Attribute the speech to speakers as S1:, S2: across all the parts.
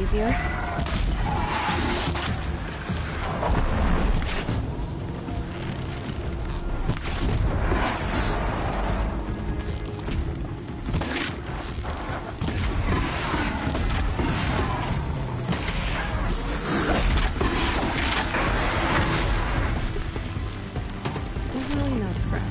S1: easier. Definitely not scrapped.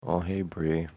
S2: Oh, hey, Bree.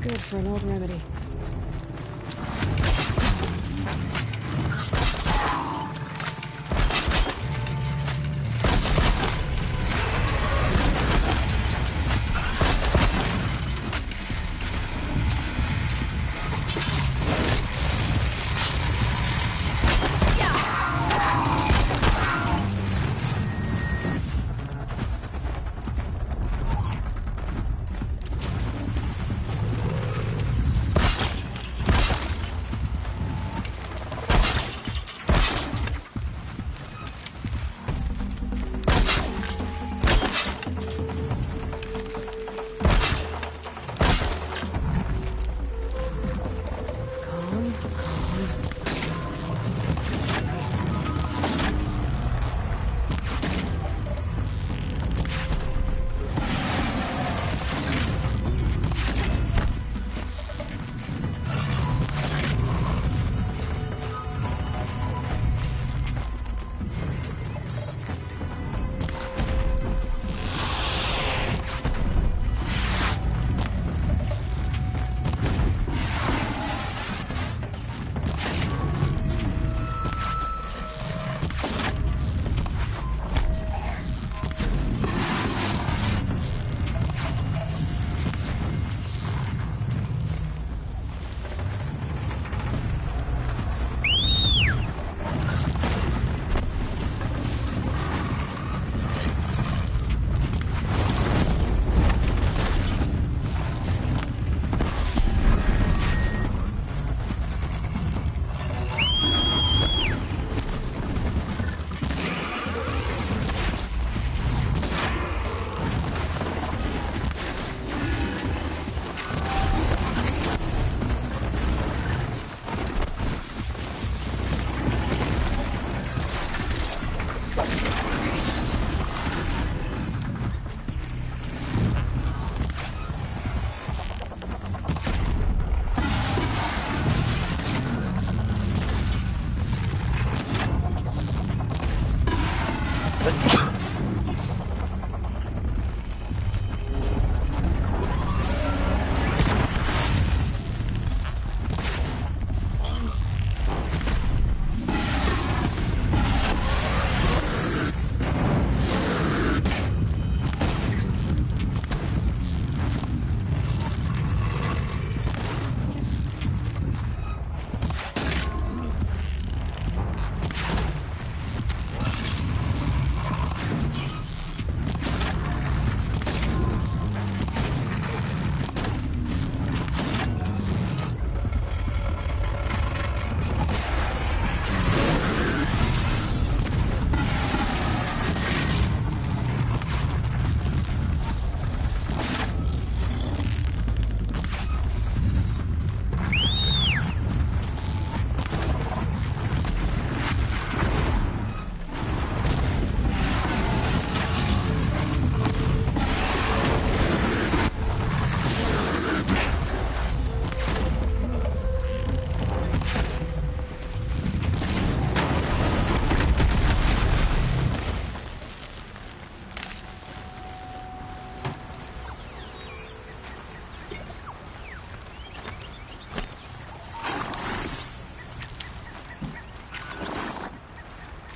S1: Good for an old remedy.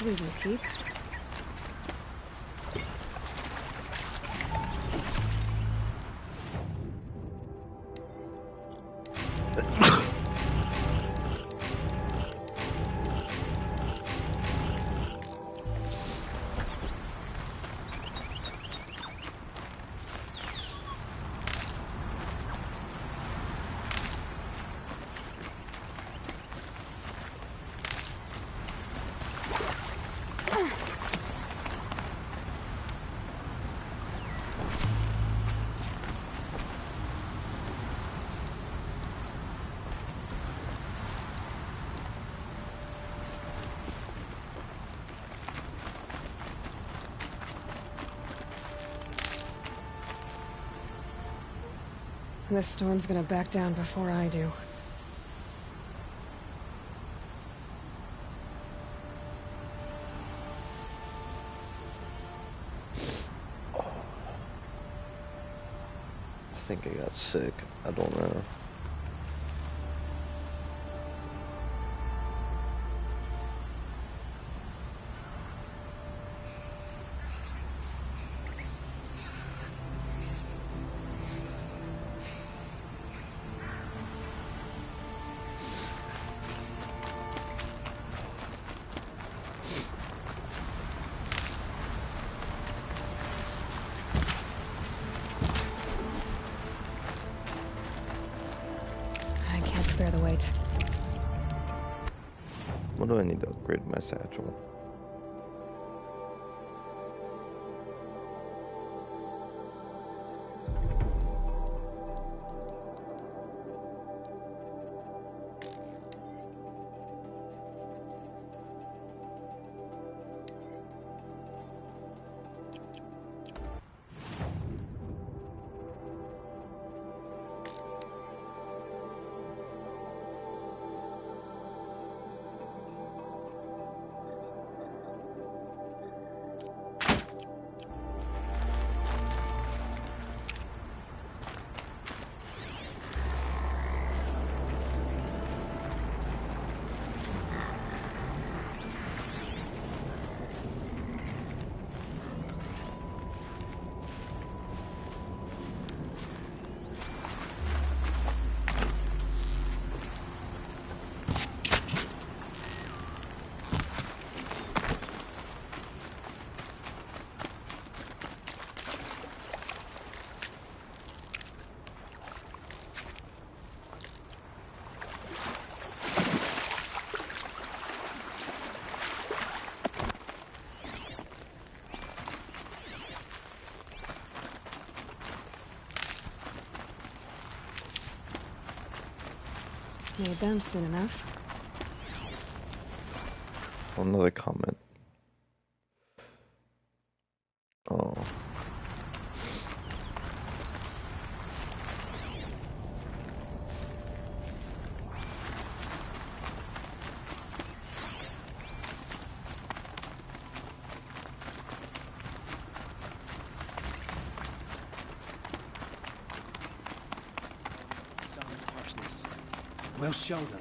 S1: Lose no keep. This storm's gonna back down before I do.
S2: I think I got sick. I don't know.
S1: Spare the weight.
S2: What do I need to upgrade my satchel?
S1: Need them soon enough.
S2: Another comment. Oh.
S3: Sun's harshness. We'll show them.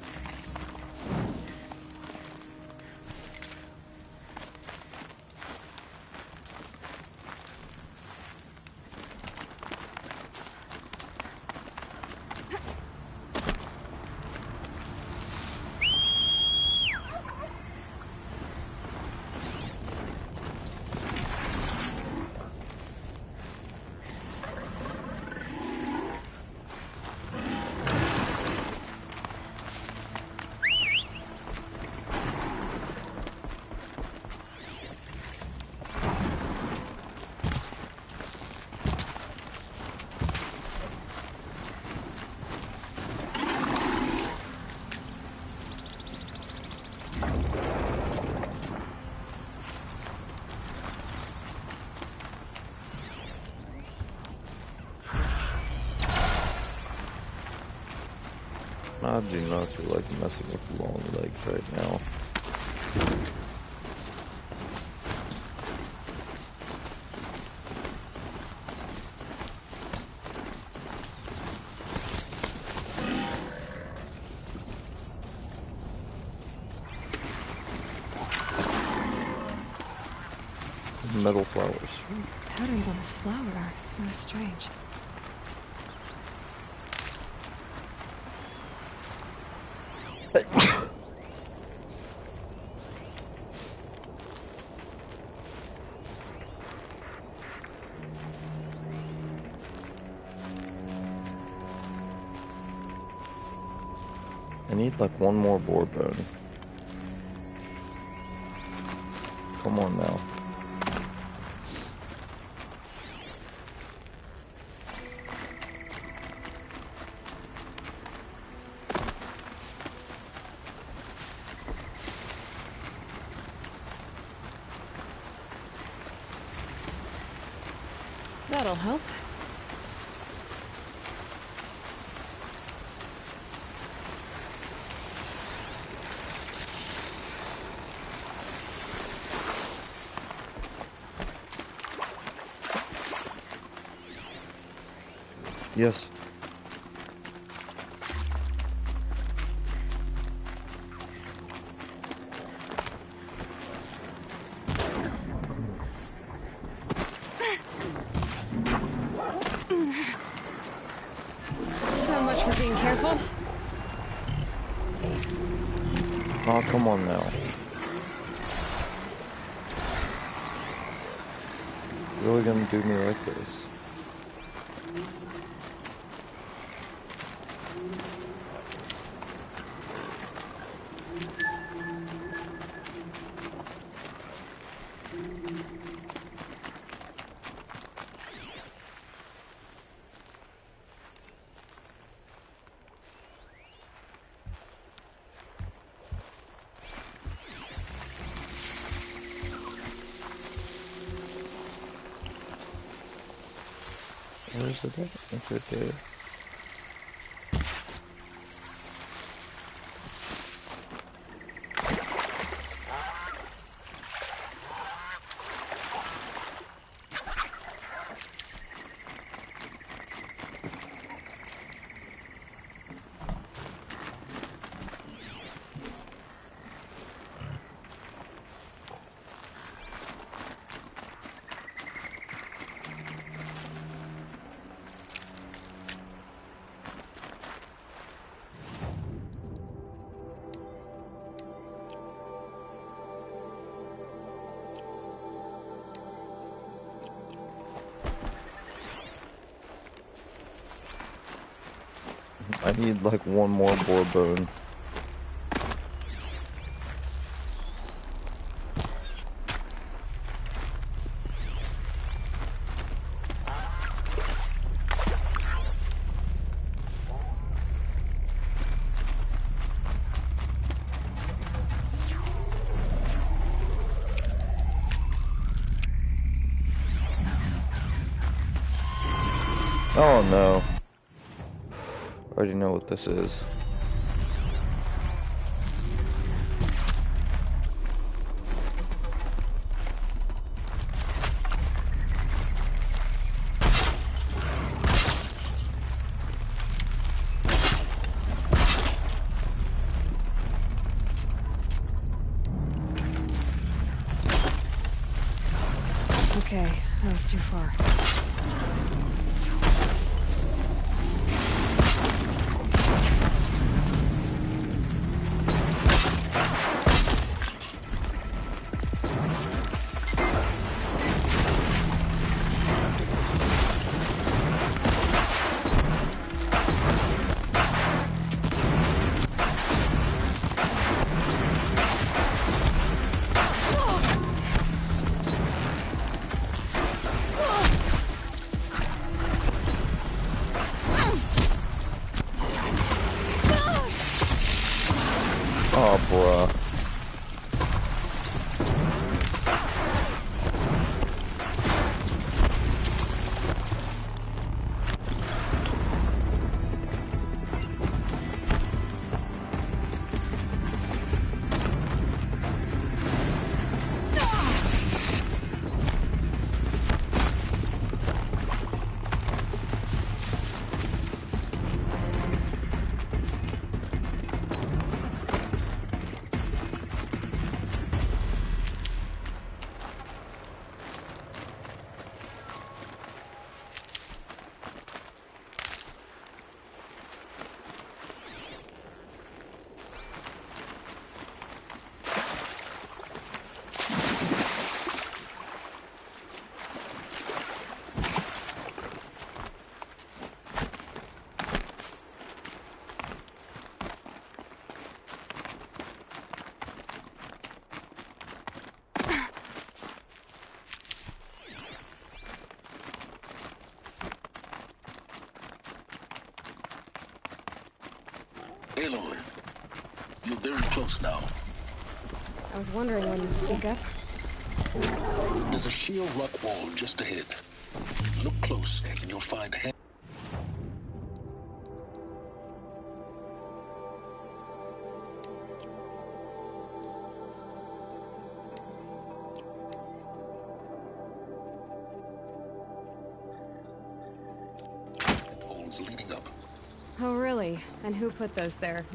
S2: I do not feel like messing with long legs right now. metal flowers.
S1: Patterns on this flower are so strange.
S2: I need like one more boar bone. Come on now.
S1: That'll help.
S2: Yes.
S1: So much for being careful.
S2: Oh, come on now. Really gonna do me like this? Where's it at? It's right there. I need like one more boar bone. Oh no. I already know what this is.
S1: Okay, that was too far.
S2: Oh, bruh.
S4: Aloy, you're very close now.
S1: I was wondering when you'd speak up.
S4: There's a sheer rock wall just ahead. Look close and you'll find handholds leading up.
S1: Oh, really? And who put those there,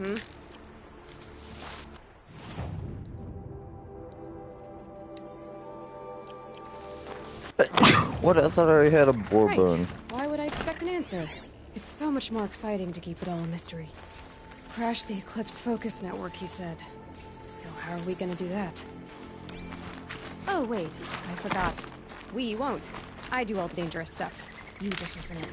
S2: What? I thought I already had a boar
S1: Right.
S2: bone.
S1: Why would I expect an answer? It's so much more exciting to keep it all a mystery. Crash the Eclipse focus network, he said. So how are we gonna do that? Oh, wait. I forgot. We won't. I do all the dangerous stuff. You just listen in.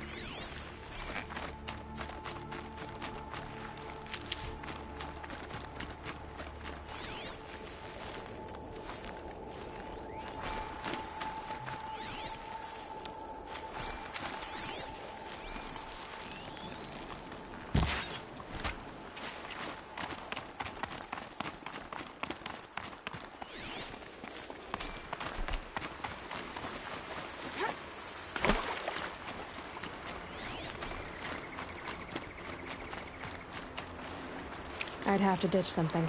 S1: I'd have to ditch something.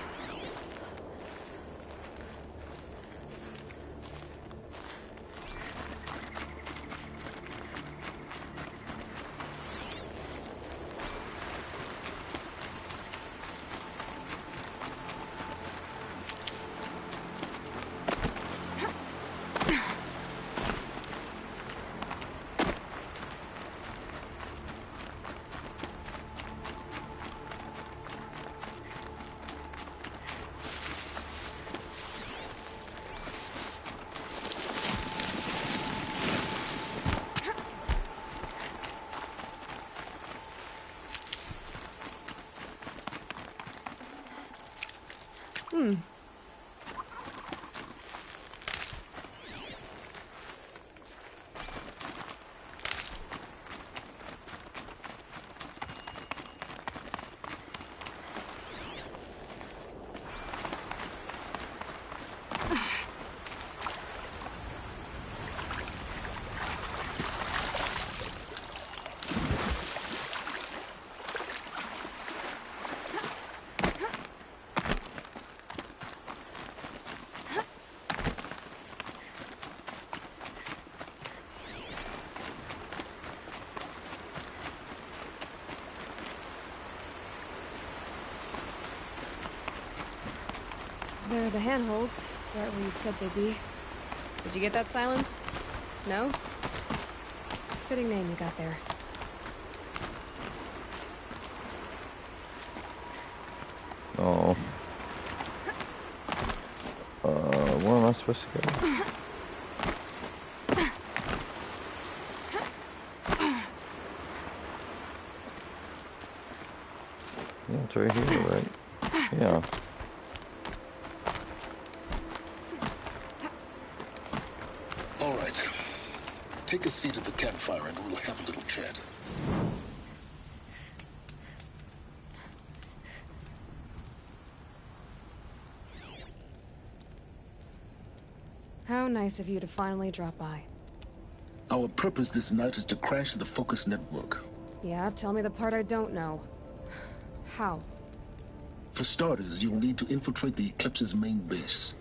S1: There are the handholds, right where you'd said they'd be. Did you get that, Silence? No? Fitting name you got there.
S2: Oh. Where am I supposed to go? Yeah, it's right here, right? Yeah.
S4: All right. Take a seat at the campfire and we'll have a little chat.
S1: How nice of you to finally drop by.
S4: Our purpose this night is to crash the focus network.
S1: Yeah, tell me the part I don't know. How?
S4: For starters, you'll need to infiltrate the Eclipse's main base.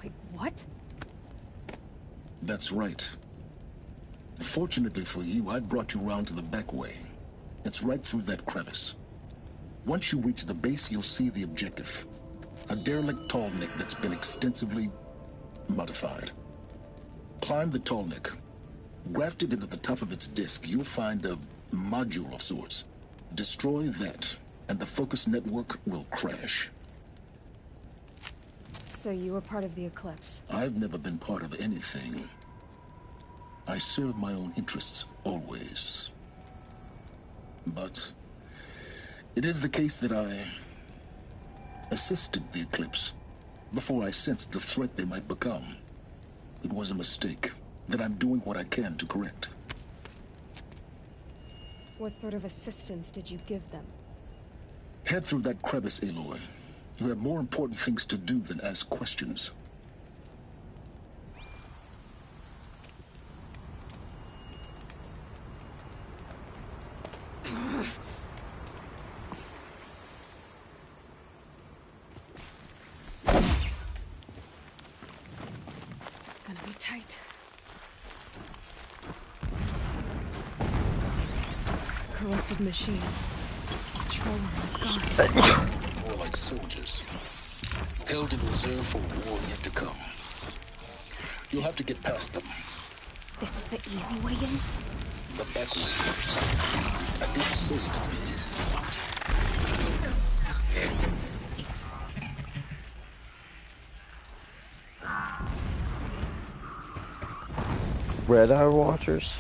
S1: Wait, what?
S4: That's right. Fortunately for you, I brought you round to the back way. It's right through that crevice. Once you reach the base, you'll see the objective. A derelict tall neck that's been extensively modified. Climb the tall neck. Grafted into the top of its disk, you'll find a module of sorts. Destroy that, and the focus network will crash.
S1: So you were part of the Eclipse.
S4: I've never been part of anything. I serve my own interests, always. But it is the case that I assisted the Eclipse before I sensed the threat they might become. It was a mistake that I'm doing what I can to correct.
S1: What sort of assistance did you give them?
S4: Head through that crevice, Aloy. You have more important things to do than ask questions.
S1: Gonna be tight. Corrupted machines. Patrolling like gods.
S4: More like soldiers. Held in reserve for a war yet to come. You'll have to get past them.
S1: This is the easy way in?
S4: The back way. I didn't say it would be easy.
S2: Red Eye Watchers.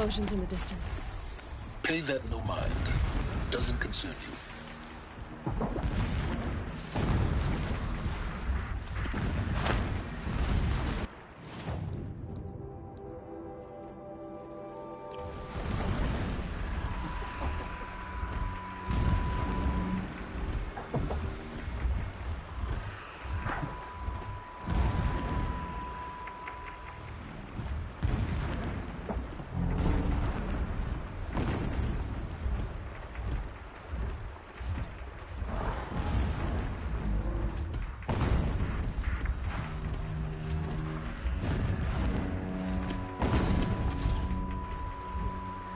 S1: explosions in the distance.
S4: Pay that no mind. Doesn't concern you.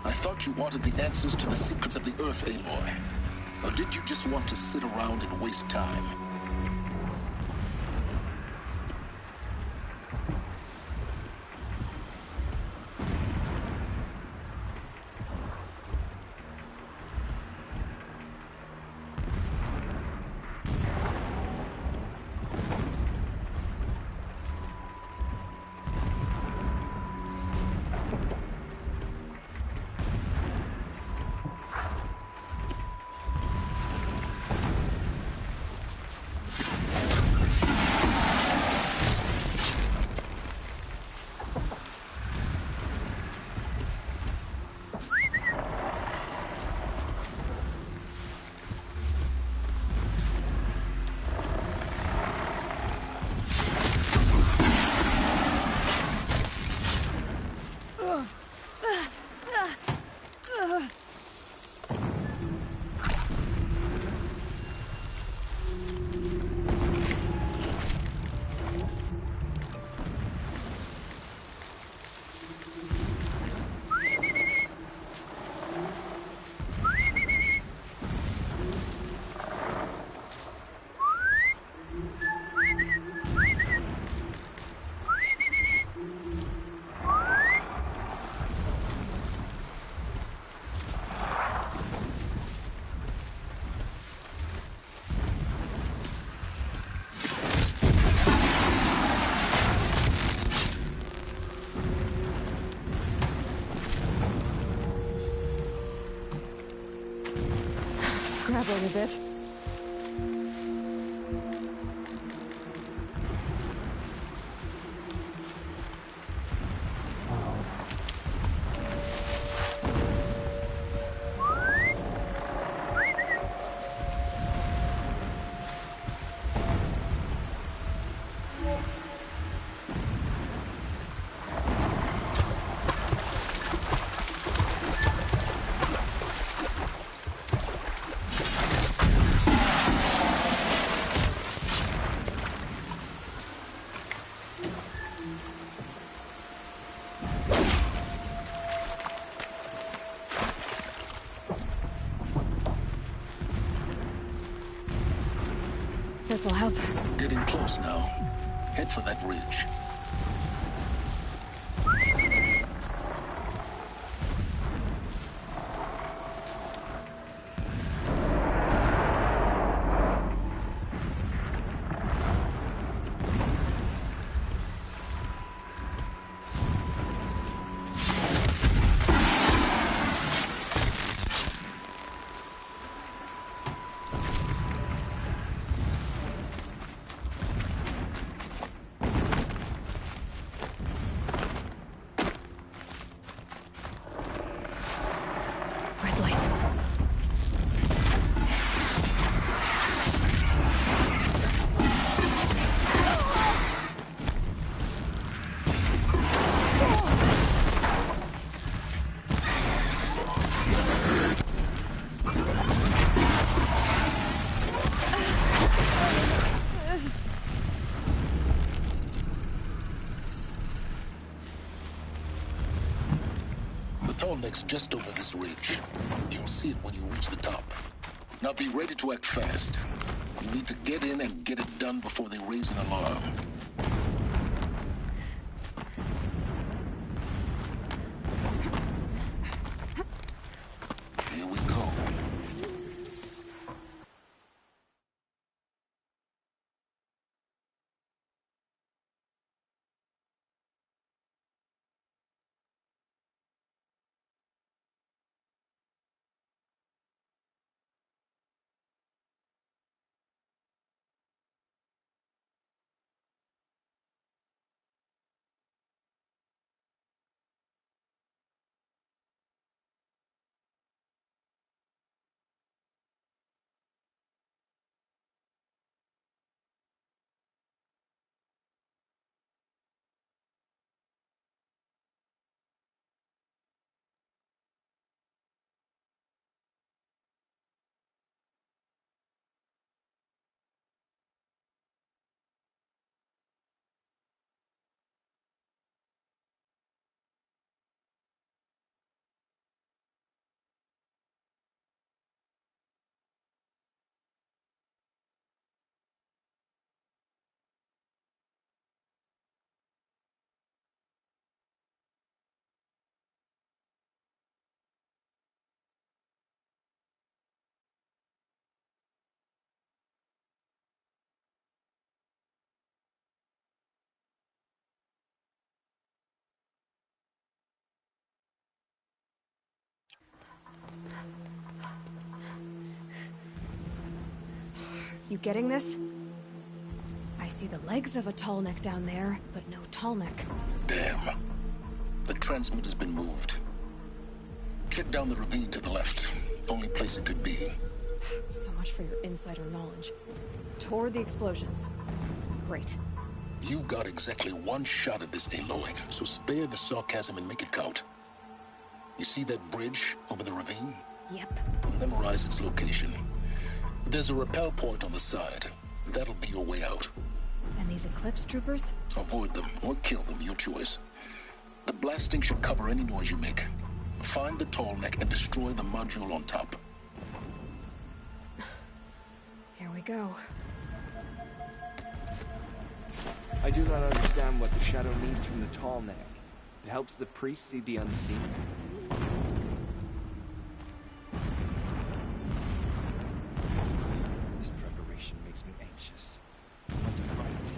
S4: I thought you wanted the answers to the secrets of the Earth, Aloy. Or did you just want to sit around and waste time?
S1: Scrabbling a bit. This'll help.
S4: Getting close now. Head for that ridge.
S1: Red light.
S4: The tall neck's just over this ridge. You'll see it when you reach the top. Now be ready to act fast. You need to get in and get it done before they raise an alarm.
S1: You getting this? I see the legs of a tall neck down there, but no tall neck.
S4: Damn. The transmitter's been moved. Check down the ravine to the left. Only place it could be.
S1: So much for your insider knowledge. Toward the explosions. Great.
S4: You got exactly one shot at this, Aloy, so spare the sarcasm and make it count. You see that bridge over the ravine?
S1: Yep.
S4: Memorize its location. There's a rappel point on the side. That'll be your way out.
S1: And these Eclipse troopers?
S4: Avoid them or kill them, your choice. The blasting should cover any noise you make. Find the tall neck and destroy the module on top.
S1: Here we go.
S3: I do not understand what the shadow needs from the tall neck. It helps the priest see the unseen. This preparation makes me anxious. I want to fight.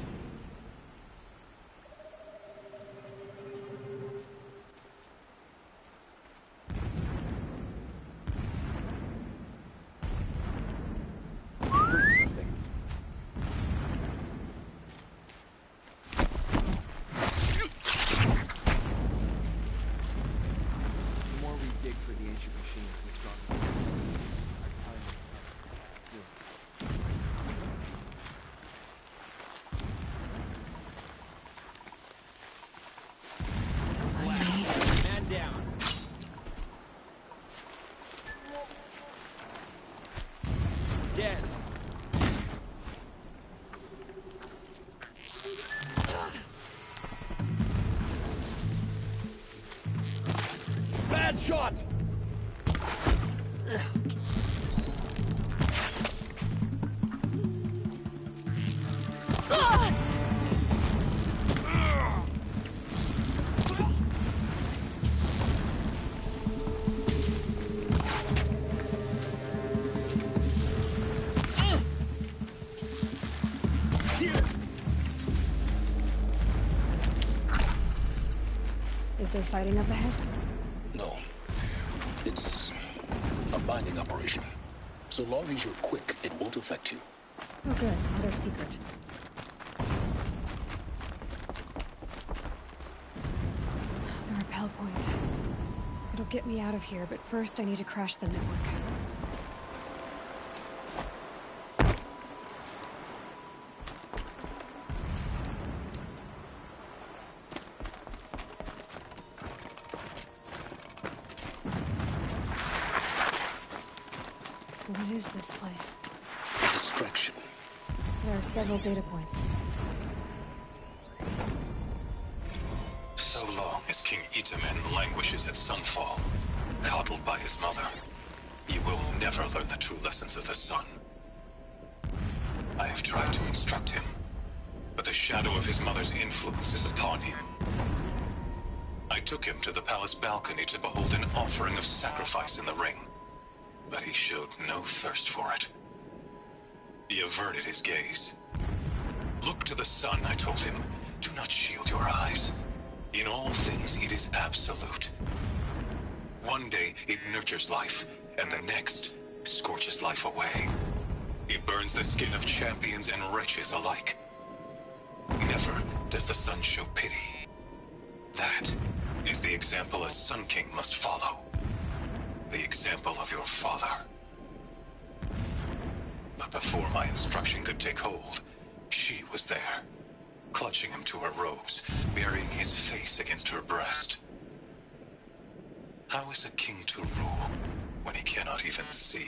S3: Heard something. The more we dig for the ancient machines, the stronger we are. Man down. Dead. Bad shot.
S1: Is there fighting up ahead?
S4: No. It's a binding operation. So long as you're quick, it won't affect you.
S1: Oh good, another secret. The rappel point. It'll get me out of here, but first I need to crash the network. What is this place?
S4: A distraction.
S1: There are several data points.
S5: So long as King Itamen languishes at Sunfall, coddled by his mother, he will never learn the true lessons of the sun. I have tried to instruct him, but the shadow of his mother's influence is upon him. I took him to the palace balcony to behold an offering of sacrifice in the ring, but he showed no thirst for it. He averted his gaze. Look to the sun, I told him. Do not shield your eyes. In all things, it is absolute. One day, it nurtures life, and the next, scorches life away. It burns the skin of champions and wretches alike. Never does the sun show pity. That is the example a Sun King must follow. The example of your father. But before my instruction could take hold, she was there, clutching him to her robes, burying his face against her breast. How is a king to rule when he cannot even see?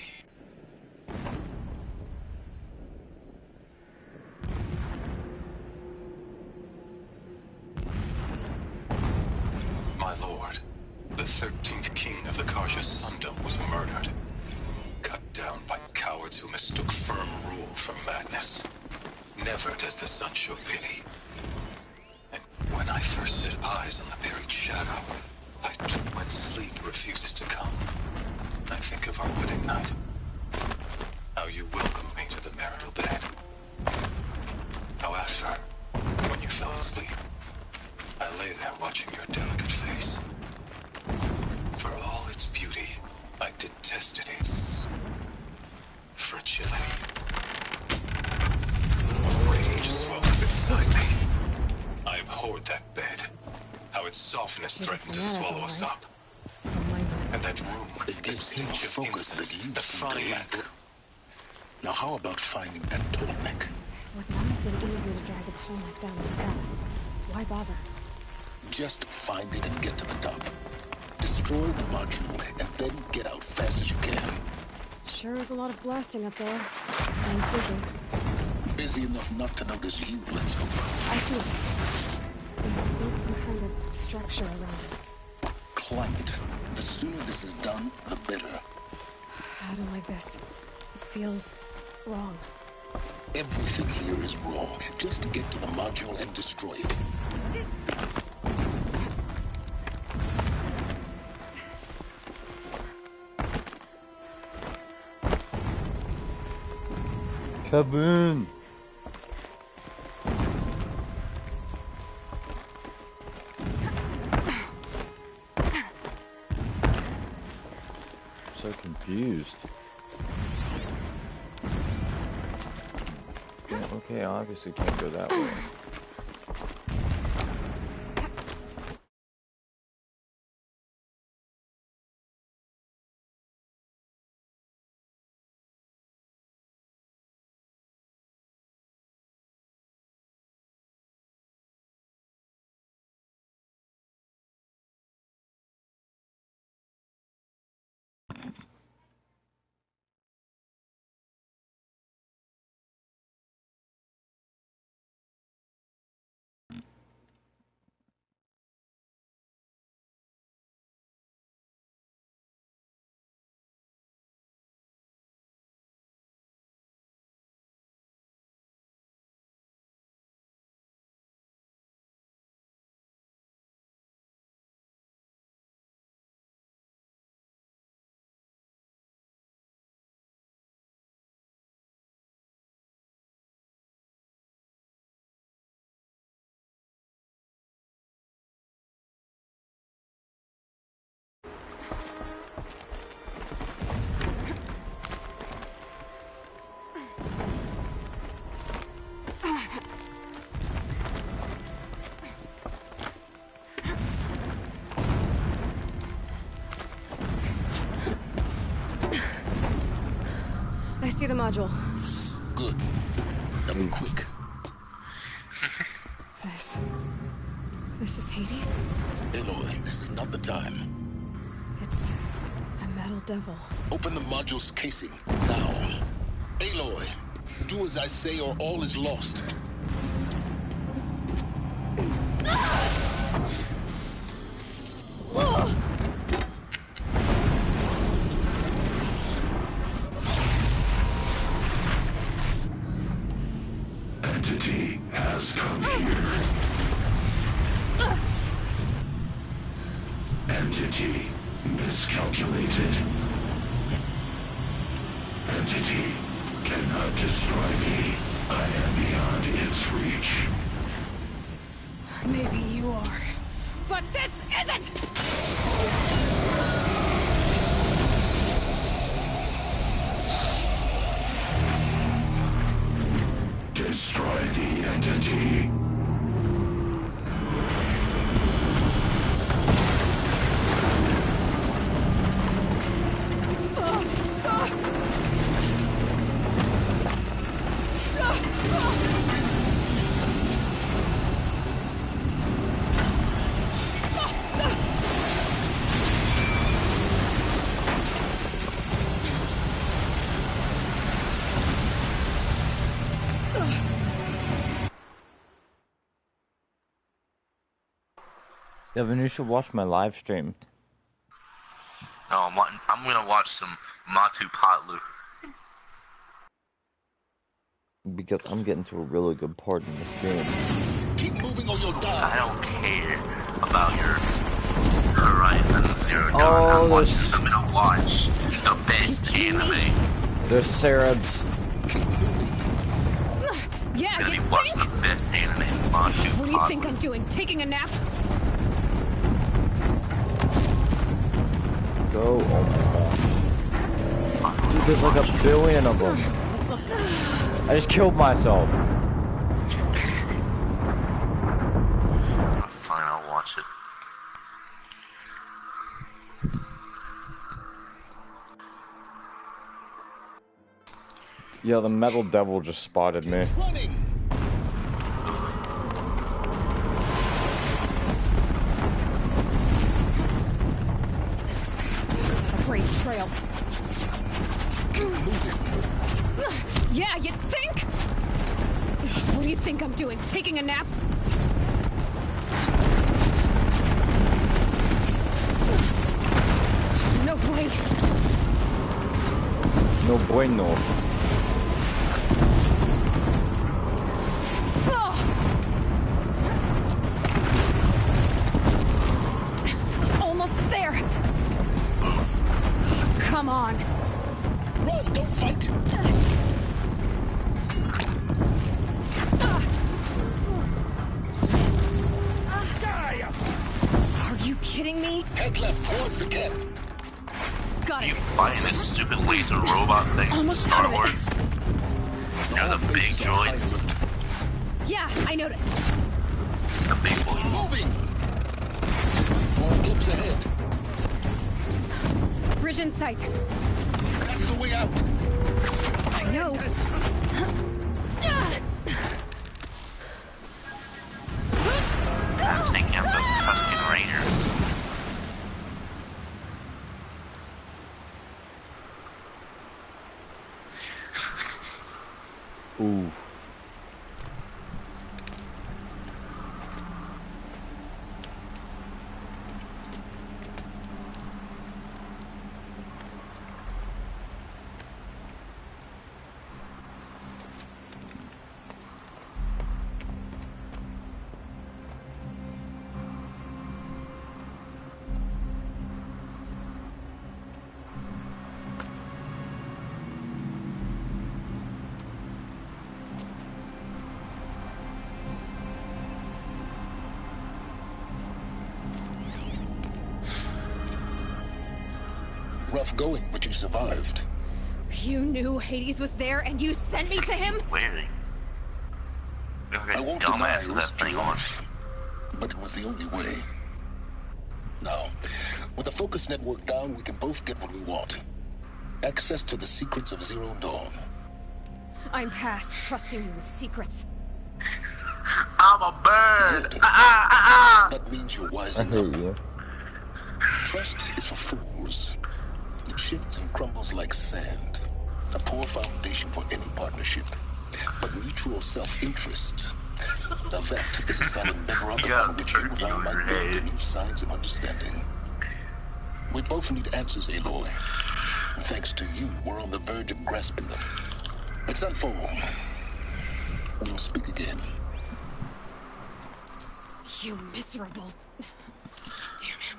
S5: My lord, the 13th king of the Karja Sundom was murdered, cut down by cowards who mistook firm rule for madness. Never does the sun show pity. And when I first set eyes on the buried shadow, when sleep refuses to come, I think of our wedding night. How you welcomed me to the marital bed. How after, when you fell asleep, I lay there watching your delicate face. For all its beauty, I detested its fragility. hoard that bed. How its softness
S1: He's a
S5: threatened to
S1: fanatic,
S5: swallow us
S1: right?
S5: up.
S1: Simple-minded.
S5: And that room,
S4: It
S5: the
S4: gives him a
S5: stench of
S4: focus that
S5: incense,
S4: you
S5: the
S4: seem to
S5: fire.
S4: lack. Now how about finding that Tolmec?
S1: Would not have been easy to drag a Tolmec down this path. Why bother?
S4: Just find it and get to the top. Destroy the module and then get out fast as you can.
S1: Sure is a lot of blasting up there. Sounds busy.
S4: Busy enough not to notice you, let's hope.
S1: I see it. We need some kind of structure around it.
S4: Climb it. The sooner this is done, the better.
S1: I don't like this. It feels wrong.
S4: Everything here is wrong. Just get to the module and destroy it.
S2: Kaboom! So confused. Yeah, okay, I obviously can't go that way.
S1: I see the module.
S4: Good. Now be quick.
S1: This is Hades?
S4: Aloy, this is not the time.
S1: It's a metal devil.
S4: Open the module's casing, now. Aloy, do as I say or all is lost.
S6: Entity has come here. Entity miscalculated. Entity cannot destroy me. I am beyond its reach.
S1: Maybe you are. But this isn't!
S6: Destroy the entity.
S2: Devin, you should watch my live stream.
S7: No, I'm gonna watch some Matu Patlu.
S2: Because I'm getting to a really good part in this game.
S4: Keep moving or you'll die.
S7: I don't care about your Horizon Zero Dawn. I'm gonna watch the best anime.
S2: There's Cerebs.
S1: Yeah,
S7: I'm gonna
S1: you
S7: be watching
S1: think?
S7: the best anime, Matu
S1: What do you think
S7: Patlu.
S1: I'm doing? Taking a nap?
S2: Go, oh my gosh. Dude, there's like a billion of them. I just killed myself. Yeah, the metal devil just spotted me.
S4: Running!
S1: A great trail.
S4: Keep moving.
S1: Yeah, you think? What do you think I'm doing? Taking a nap? No way.
S2: No bueno.
S1: Almost there. Come on.
S4: Run, don't fight!
S1: Are you kidding me?
S4: Head left towards the camp.
S1: Got
S7: You
S1: it.
S7: fighting this stupid laser robot things from
S1: Almost
S7: Star
S1: out of it.
S7: Wars? You know the big droids?
S1: Yeah, I noticed.
S7: The big boys.
S4: Moving! More clips ahead.
S1: Bridge in sight.
S4: That's the way out.
S1: I know.
S7: Gotta take out those Tusken Raiders.
S2: Ooh.
S4: Rough going, but you survived.
S1: You knew Hades was there and you sent me to him?
S7: Weird. You're
S4: I
S7: a
S4: won't deny
S7: dumbass
S4: you
S7: with that
S4: risked your
S7: thing on.
S4: life, but it was the only way. Now, with the focus network down, we can both get what we want. Access to the secrets of Zero Dawn.
S1: I'm past trusting you with secrets.
S7: I'm a bird!
S4: Good. That means you're
S2: I
S4: wising
S2: hate
S4: up.
S2: you.
S4: Trust is for fools. It shifts and crumbles like sand. A poor foundation for any partnership. But mutual self-interest. Now that is a solid bedrock
S7: Yeah,
S4: upon which
S7: turkey
S4: you and I
S7: on your
S4: might build
S7: head.
S4: new signs of understanding. We both need answers, Aloy. And thanks to you, we're on the verge of grasping them. It's unfold. We'll speak again.
S1: You miserable... Damn him.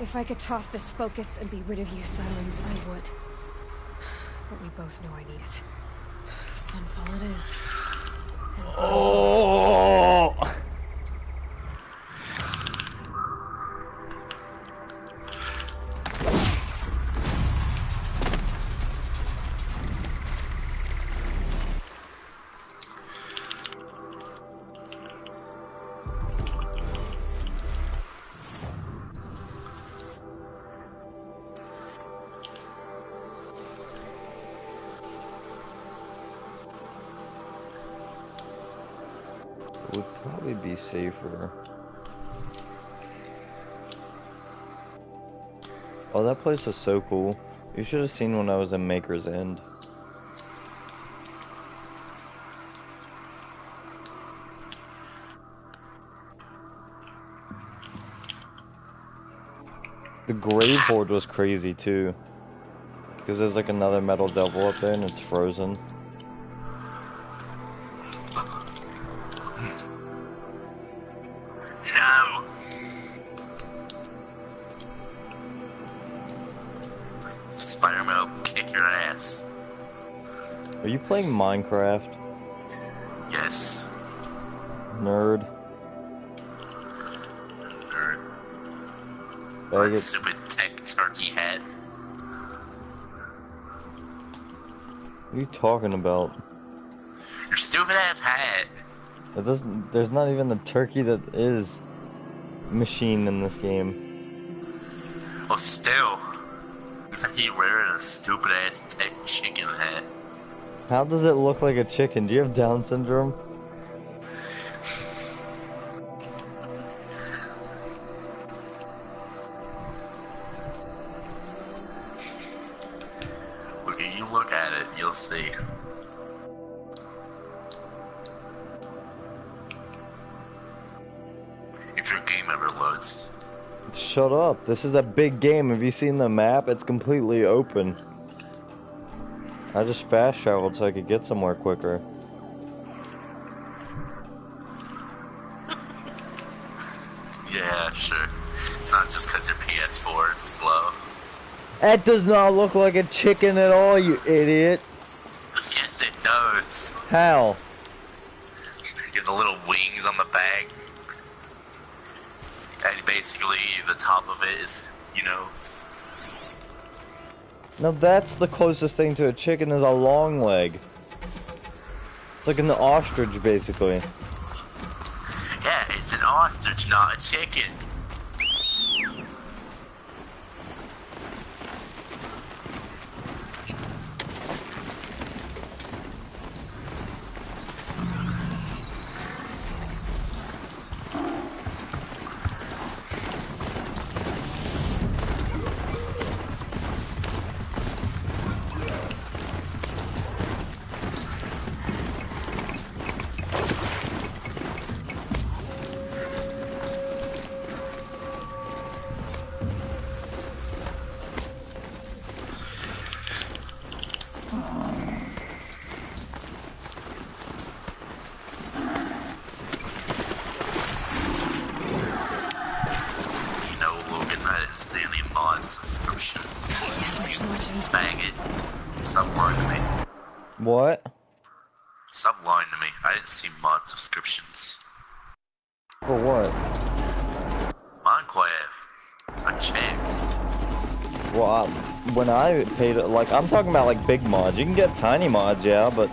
S1: If I could toss this focus and be rid of you, Silence, I would. But we both know I need it. Sunfall it is. And so
S2: Oh! It would probably be safer. Oh, that place was so cool. You should have seen when I was in Maker's End. The Grave Horde was crazy too. Because there's like another metal devil up there and it's frozen.
S7: No! Spider-Man will kick your ass.
S2: Are you playing Minecraft?
S7: Yes.
S2: Nerd.
S7: Nerd.
S2: Bag it.
S7: Stupid tech turkey hat.
S2: What are you talking about?
S7: Your stupid ass hat.
S2: It doesn't. There's not even the turkey that is machine in this game.
S7: Well, still. It's like he wearing a stupid ass tech chicken hat.
S2: How does it look like a chicken? Do you have Down syndrome?
S7: Look, if you look at it, you'll see. If your game ever loads.
S2: Shut up. This is a big game. Have you seen the map? It's completely open. I just fast traveled so I could get somewhere quicker.
S7: Yeah, sure. It's not just because your PS4 is slow.
S2: That does not look like a chicken at all, you idiot.
S7: Yes, it does.
S2: How?
S7: You have the little wings on the back. And basically, the top of it is, you know...
S2: No, that's the closest thing to a chicken is a long leg. It's like an ostrich, basically.
S7: Yeah, it's an ostrich, not a chicken.
S2: What?
S7: Stop lying to me. I didn't see mod subscriptions.
S2: For what?
S7: Minecraft. I checked.
S2: Well, when I paid, like, I'm talking about, like, big mods. You can get tiny mods, yeah, but,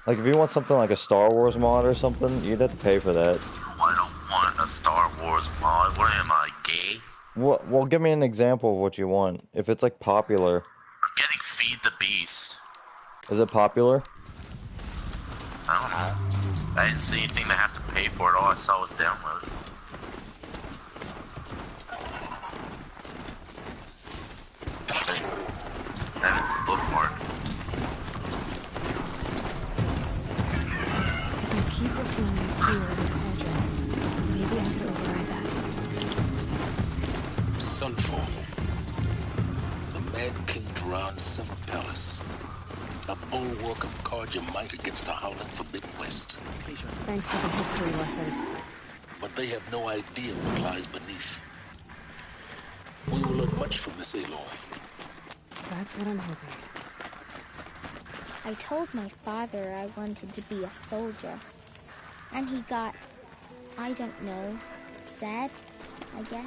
S2: like, if you want something like a Star Wars mod or something, you'd have to pay for that.
S7: I don't want a Star Wars mod. What am I, gay?
S2: Well, give me an example of what you want. If it's, like, popular.
S7: I'm getting Feed the Beast.
S2: Is it popular?
S7: I don't know. I didn't see anything to have to pay for it. All I saw was download. That is the bookmark.
S1: If I keep working on this theory with cauldrons, maybe I could override that.
S4: Sunfall. The Mad King Duran's summer palace. A bulwark of guard your might against the howling Forbidden West.
S1: Thanks for the history lesson.
S4: But they have no idea what lies beneath. We will learn much from this Aloy.
S1: That's what I'm hoping.
S8: I told my father I wanted to be a soldier. And he got, I don't know, sad, I guess.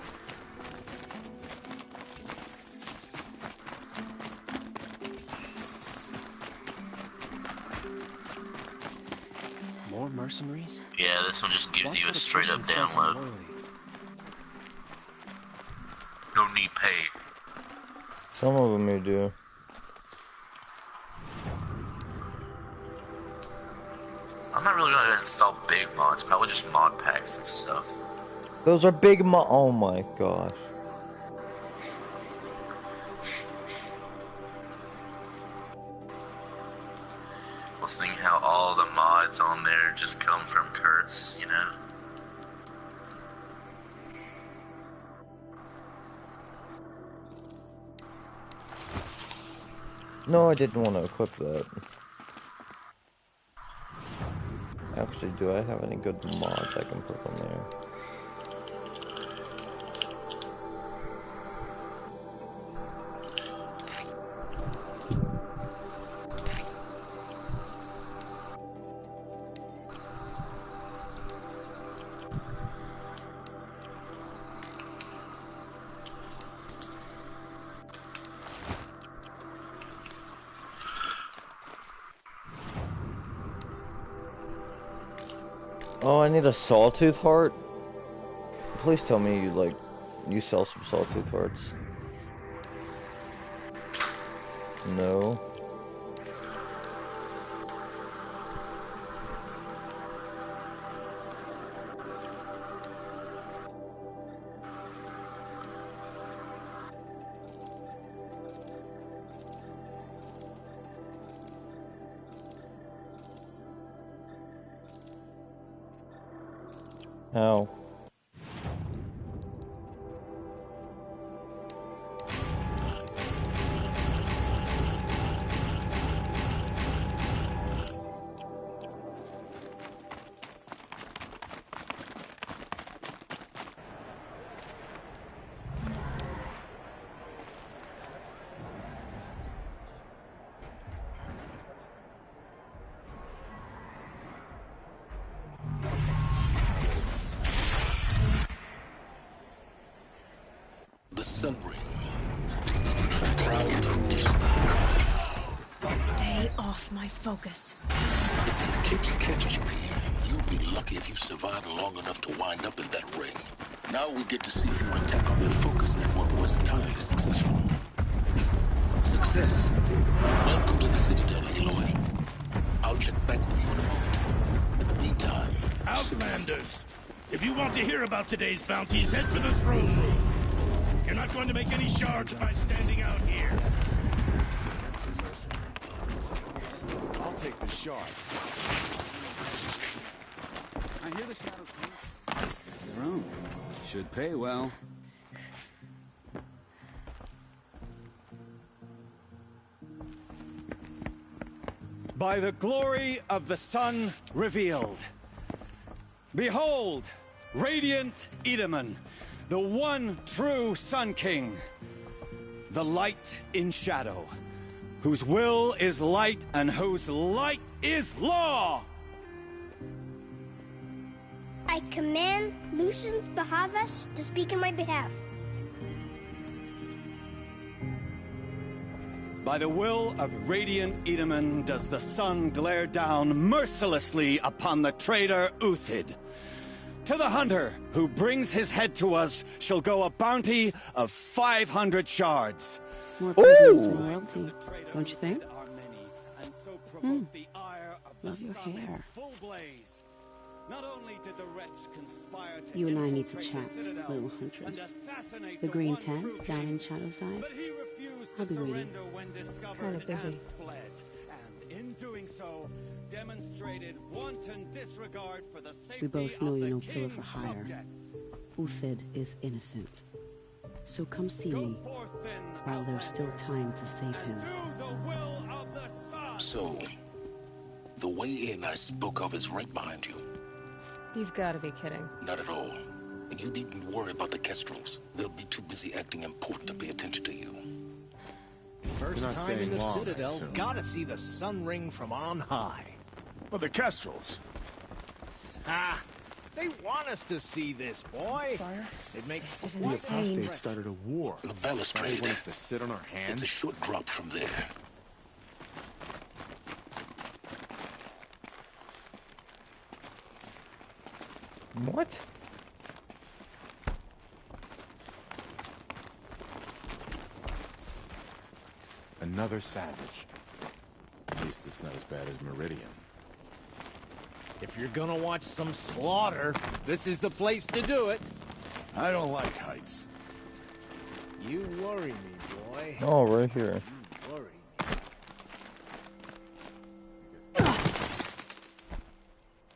S3: More mercenaries?
S7: Yeah, this one just gives you a straight up download. No need pay.
S2: Some of them you do.
S7: I'm not really gonna install big mods, probably just mod packs and stuff.
S2: Those are big oh my gosh.
S7: Well, seeing how all the mods on there just come from Curse, you know?
S2: No, I didn't want to equip that. Actually, do I have any good mods I can put on there? Oh, I need a sawtooth heart? Please tell me you sell some sawtooth hearts. No. How?
S6: The Sun Ring. A proud tradition.
S1: Stay off my focus.
S6: If the eclipse catches me, you'll be lucky if you survive long enough to wind up in that ring. Now we get to see if your attack on their focus network was entirely successful. Success. Welcome to the Citadel, Aloy. I'll check back with you in a moment. In the meantime,
S9: Outlanders, if you want to hear about today's bounties, head for the throne room. You're not going to make any shards by standing out here.
S3: I'll take the shards.
S10: I hear the shadows. Your own. Should pay well.
S11: By the glory of the sun revealed. Behold, radiant Edaman, the one true Sun King, the light in shadow, whose will is light and whose light is law.
S8: I command Lucius Bahavas to speak in my behalf.
S11: By the will of radiant Edaman does the sun glare down mercilessly upon the traitor Uthid. To the hunter who brings his head to us shall go a bounty of 500 shards.
S12: More prisoners than royalty, don't you think? Love your hair.
S11: Not only did the wretch conspire to
S12: You and I need to chat, little huntress. The green tent down in Shadowside. I'll be waiting.
S1: Kind of busy.
S11: And in doing so, demonstrated wanton disregard for the safety
S12: We both know
S11: of
S12: you're
S11: the
S12: no killer for
S11: king's
S12: hire.
S11: subjects.
S12: Uthid is innocent. So come see me while there's still time to save him.
S6: So, the way in I spoke of is right behind you.
S1: You've got to be kidding.
S6: Not at all. And you needn't worry about the Kestrels. They'll be too busy acting important to pay attention to you.
S3: First
S13: You're not
S3: time in
S13: staying
S3: the
S13: long, I
S3: Citadel,
S13: assume.
S3: gotta see the Sun Ring from on high.
S13: Well, the Kestrels.
S3: Ah, they want us to see this, boy. It makes
S1: This is
S13: The
S1: insane.
S13: apostate started a war.
S6: The
S13: They
S6: balustrade.
S13: want us to sit on our
S6: It's
S13: hands.
S6: a short drop from there.
S2: What?
S13: Another savage. At least it's not as bad as Meridian.
S3: If you're gonna watch some slaughter, this is the place to do it.
S13: I don't like heights.
S3: You worry me, boy.
S2: Oh, right here.
S3: You worry me.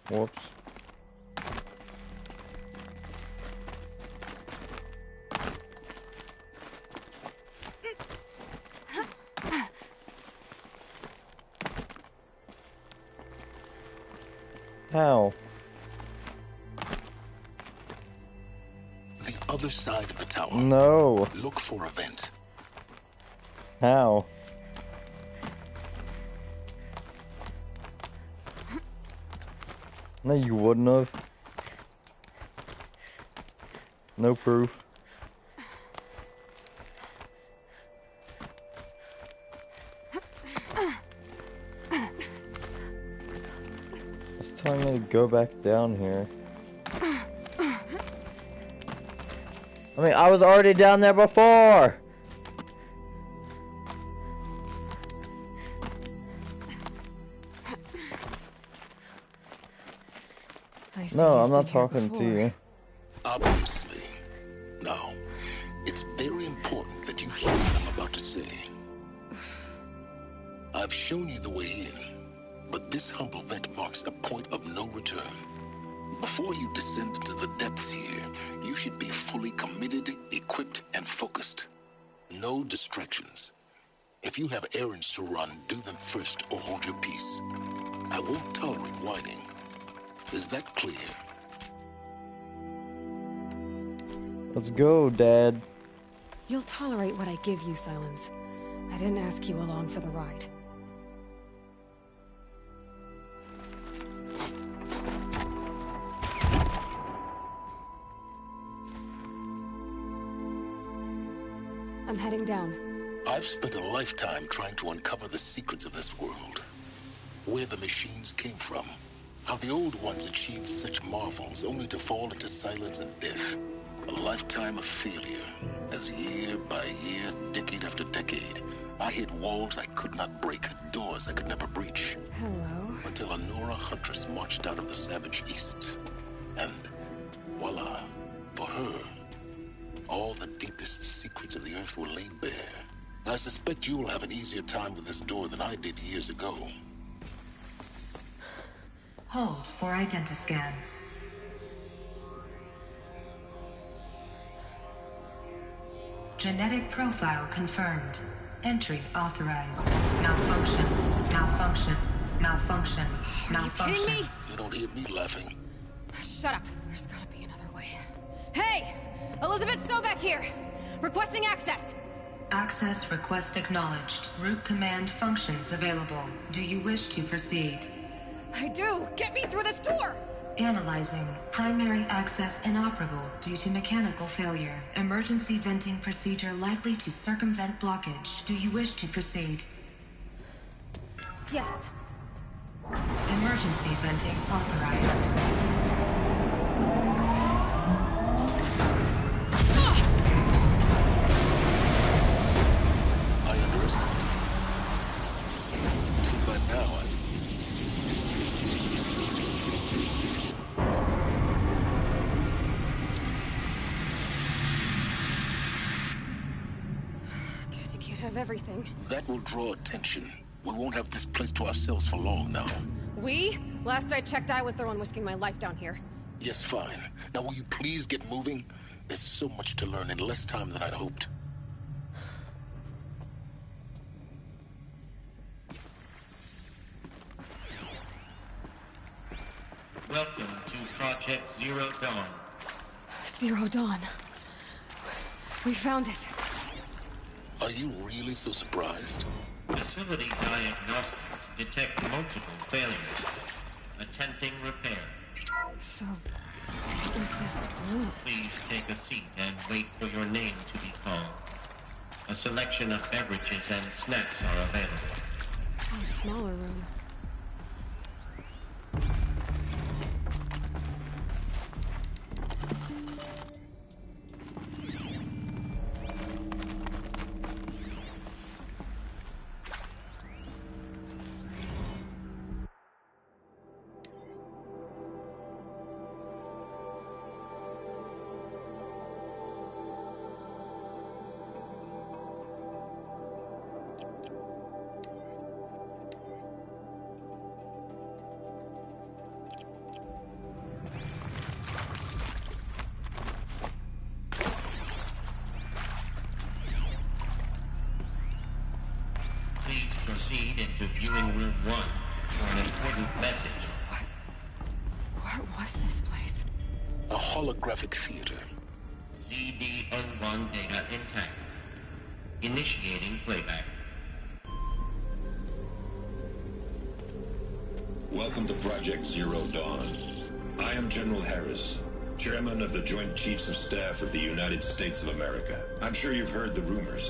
S2: Whoops. How?
S6: The other side of the tower.
S2: No.
S6: Look for a vent.
S2: How? No, you wouldn't have. No proof. It's telling me to go back down here. I mean, I was already down there before!
S1: I see
S2: No,
S1: he's
S2: I'm not
S1: been here
S2: talking to
S1: before.
S2: you.
S6: Obviously. Now, it's very important that you hear what I'm about to say. I've shown you the way in, but this humble vent marks a point of no return. Before you descend into the depths here, you should be fully committed, equipped, and focused. No distractions. If you have errands to run, do them first or hold your peace. I won't tolerate whining. Is that clear?
S2: Let's go, Dad.
S1: You'll tolerate what I give you, Silence. I didn't ask you along for the ride. I'm heading down.
S6: I've spent a lifetime trying to uncover the secrets of this world. Where the machines came from. How the old ones achieved such marvels only to fall into silence and death. A lifetime of failure, as year by year, decade after decade, I hit walls I could not break, doors I could never breach.
S1: Hello.
S6: Until a Nora huntress marched out of the savage east. And voila, for her, all the deepest secrets of the earth were laid bare. I suspect you will have an easier time with this door than I did years ago.
S14: Hold for identiscan. Genetic profile confirmed. Entry authorized. Malfunction. Malfunction. Malfunction. Malfunction.
S1: Are you kidding me?
S6: You don't hear me laughing.
S1: Shut up. There's gotta be another way. Hey! Elizabeth Sobeck here! Requesting access!
S14: Access request acknowledged. Root command functions available. Do you wish to proceed?
S1: I do! Get me through this door!
S14: Analyzing. Primary access inoperable due to mechanical failure. Emergency venting procedure likely to circumvent blockage. Do you wish to proceed?
S1: Yes.
S14: Emergency venting authorized.
S6: I understand. See, by now
S1: Guess you can't have everything.
S6: that will draw attention. We won't have this place to ourselves for long now.
S1: We? Last I checked, I was the one risking my life down here.
S6: Yes, fine. Now will you please get moving? There's so much to learn in less time than I'd hoped.
S15: Welcome to Project Zero Dawn.
S1: Zero Dawn. We found it.
S6: Are you really so surprised?
S15: Facility diagnostics detect multiple failures. Attempting repair.
S1: So, what was this room?
S15: Please take a seat and wait for your name to be called. A selection of beverages and snacks are available.
S1: A smaller room.
S15: Please proceed into viewing room 1 for an important message.
S1: What was this place?
S6: A holographic theater.
S15: CD01 data intact. Initiating playback.
S16: Welcome to Project Zero Dawn. I am General Harris, Chairman of the Joint Chiefs of Staff of the United States of America. I'm sure you've heard the rumors.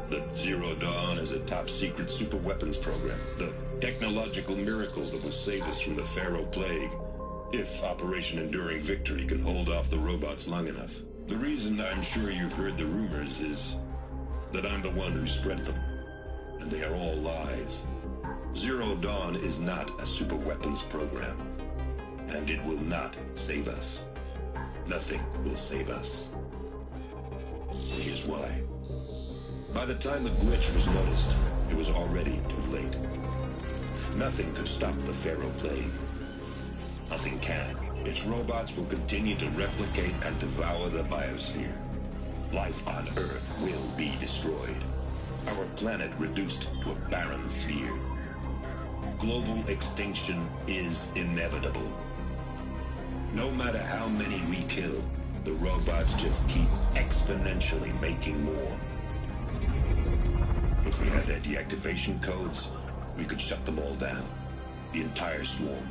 S16: That Zero Dawn is a top-secret super-weapons program. The technological miracle that will save us from the Pharaoh Plague, if Operation Enduring Victory can hold off the robots long enough. The reason I'm sure you've heard the rumors is that I'm the one who spread them. And they are all lies. Zero Dawn is not a super-weapons program. and it will not save us. Nothing will save us. Here's why. By the time the glitch was noticed, it was already too late. Nothing could stop the Pharaoh plague. Nothing can. Its robots will continue to replicate and devour the biosphere. Life on Earth will be destroyed. Our planet reduced to a barren sphere. Global extinction is inevitable. No matter how many we kill, the robots just keep exponentially making more. If we had their deactivation codes, we could shut them all down. The entire swarm.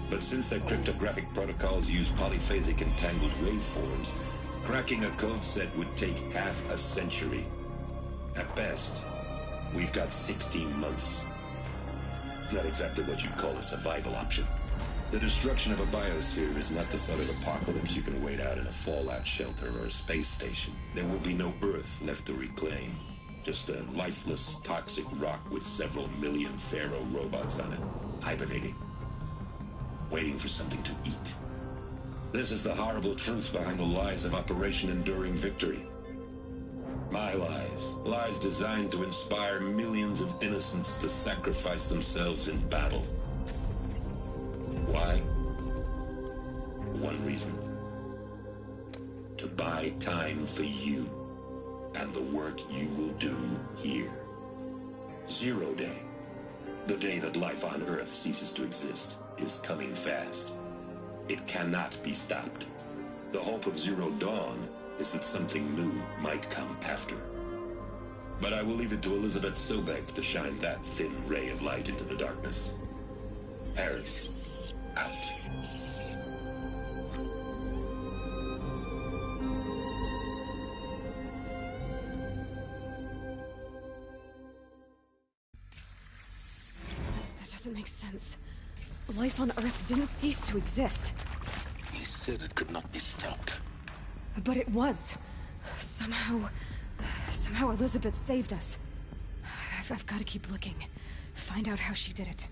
S16: But since their cryptographic protocols use polyphasic entangled waveforms, cracking a code set would take half a century. At best, we've got 16 months. Not exactly what you'd call a survival option. The destruction of a biosphere is not the sort of apocalypse you can wait out in a fallout shelter or a space station. There will be no Earth left to reclaim. Just a lifeless, toxic rock with several million Pharaoh robots on it, hibernating, waiting for something to eat. This is the horrible truth behind the lies of Operation Enduring Victory. My lies. Lies designed to inspire millions of innocents to sacrifice themselves in battle. Why? One reason. To buy time for you and the work you will do here. 0 Day. The day that life on Earth ceases to exist is coming fast. It cannot be stopped. The hope of Zero Dawn is that something new might come after. But I will leave it to Elizabeth Sobek to shine that thin ray of light into the darkness. Harris, out.
S1: That doesn't make sense. Life on Earth didn't cease to exist.
S6: He said it could not be stopped.
S1: But it was. Somehow Elizabeth saved us. I've got to keep looking. Find out how she did it.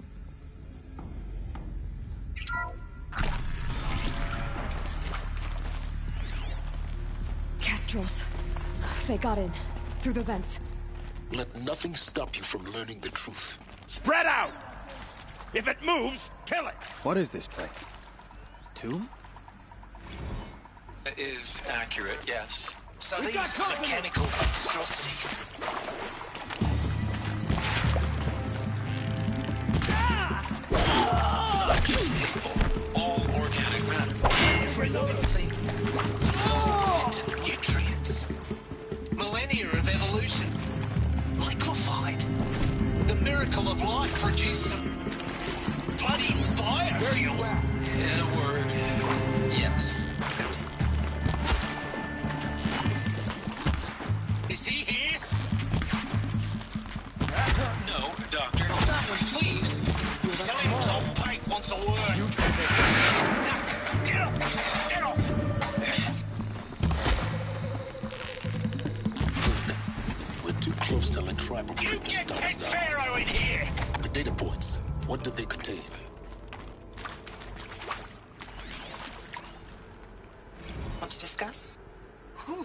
S1: Kestrels. They got in. Through the vents.
S6: Let nothing stop you from learning the truth.
S9: Spread out! If it moves, kill it!
S10: What is this place? Tomb?
S5: It is accurate, yes. So
S9: We've
S5: these
S9: got company.
S5: mechanical monstrosities. All organic matter. Every living thing dissolves into nutrients. Millennia of evolution. Liquefied. The miracle of life reduced to bloody biofuel. In a word, yes. Is he here? No, Doctor. Please. Tell him Tom Pike wants a word. Get up! Get up!
S6: We're too close to let tribal
S9: You
S6: treatment
S9: get
S6: start
S9: Ted
S6: now.
S9: Pharaoh in here!
S6: The data points. What do they contain?
S17: Want to discuss? Whew.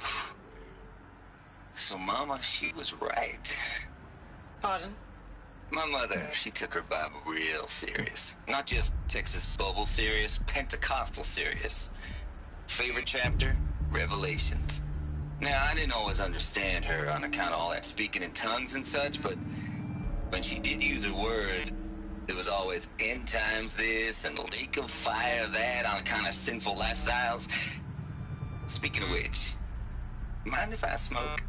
S17: So, Mama, she was right.
S14: Pardon?
S17: My mother, she took her Bible real serious. Not just Texas Bible serious, Pentecostal serious. Favorite chapter? Revelations. Now, I didn't always understand her on account of all that speaking in tongues and such, but when she did use her words, it was always end times this and lake of fire that on account of sinful lifestyles. Speaking of which, mind if I smoke?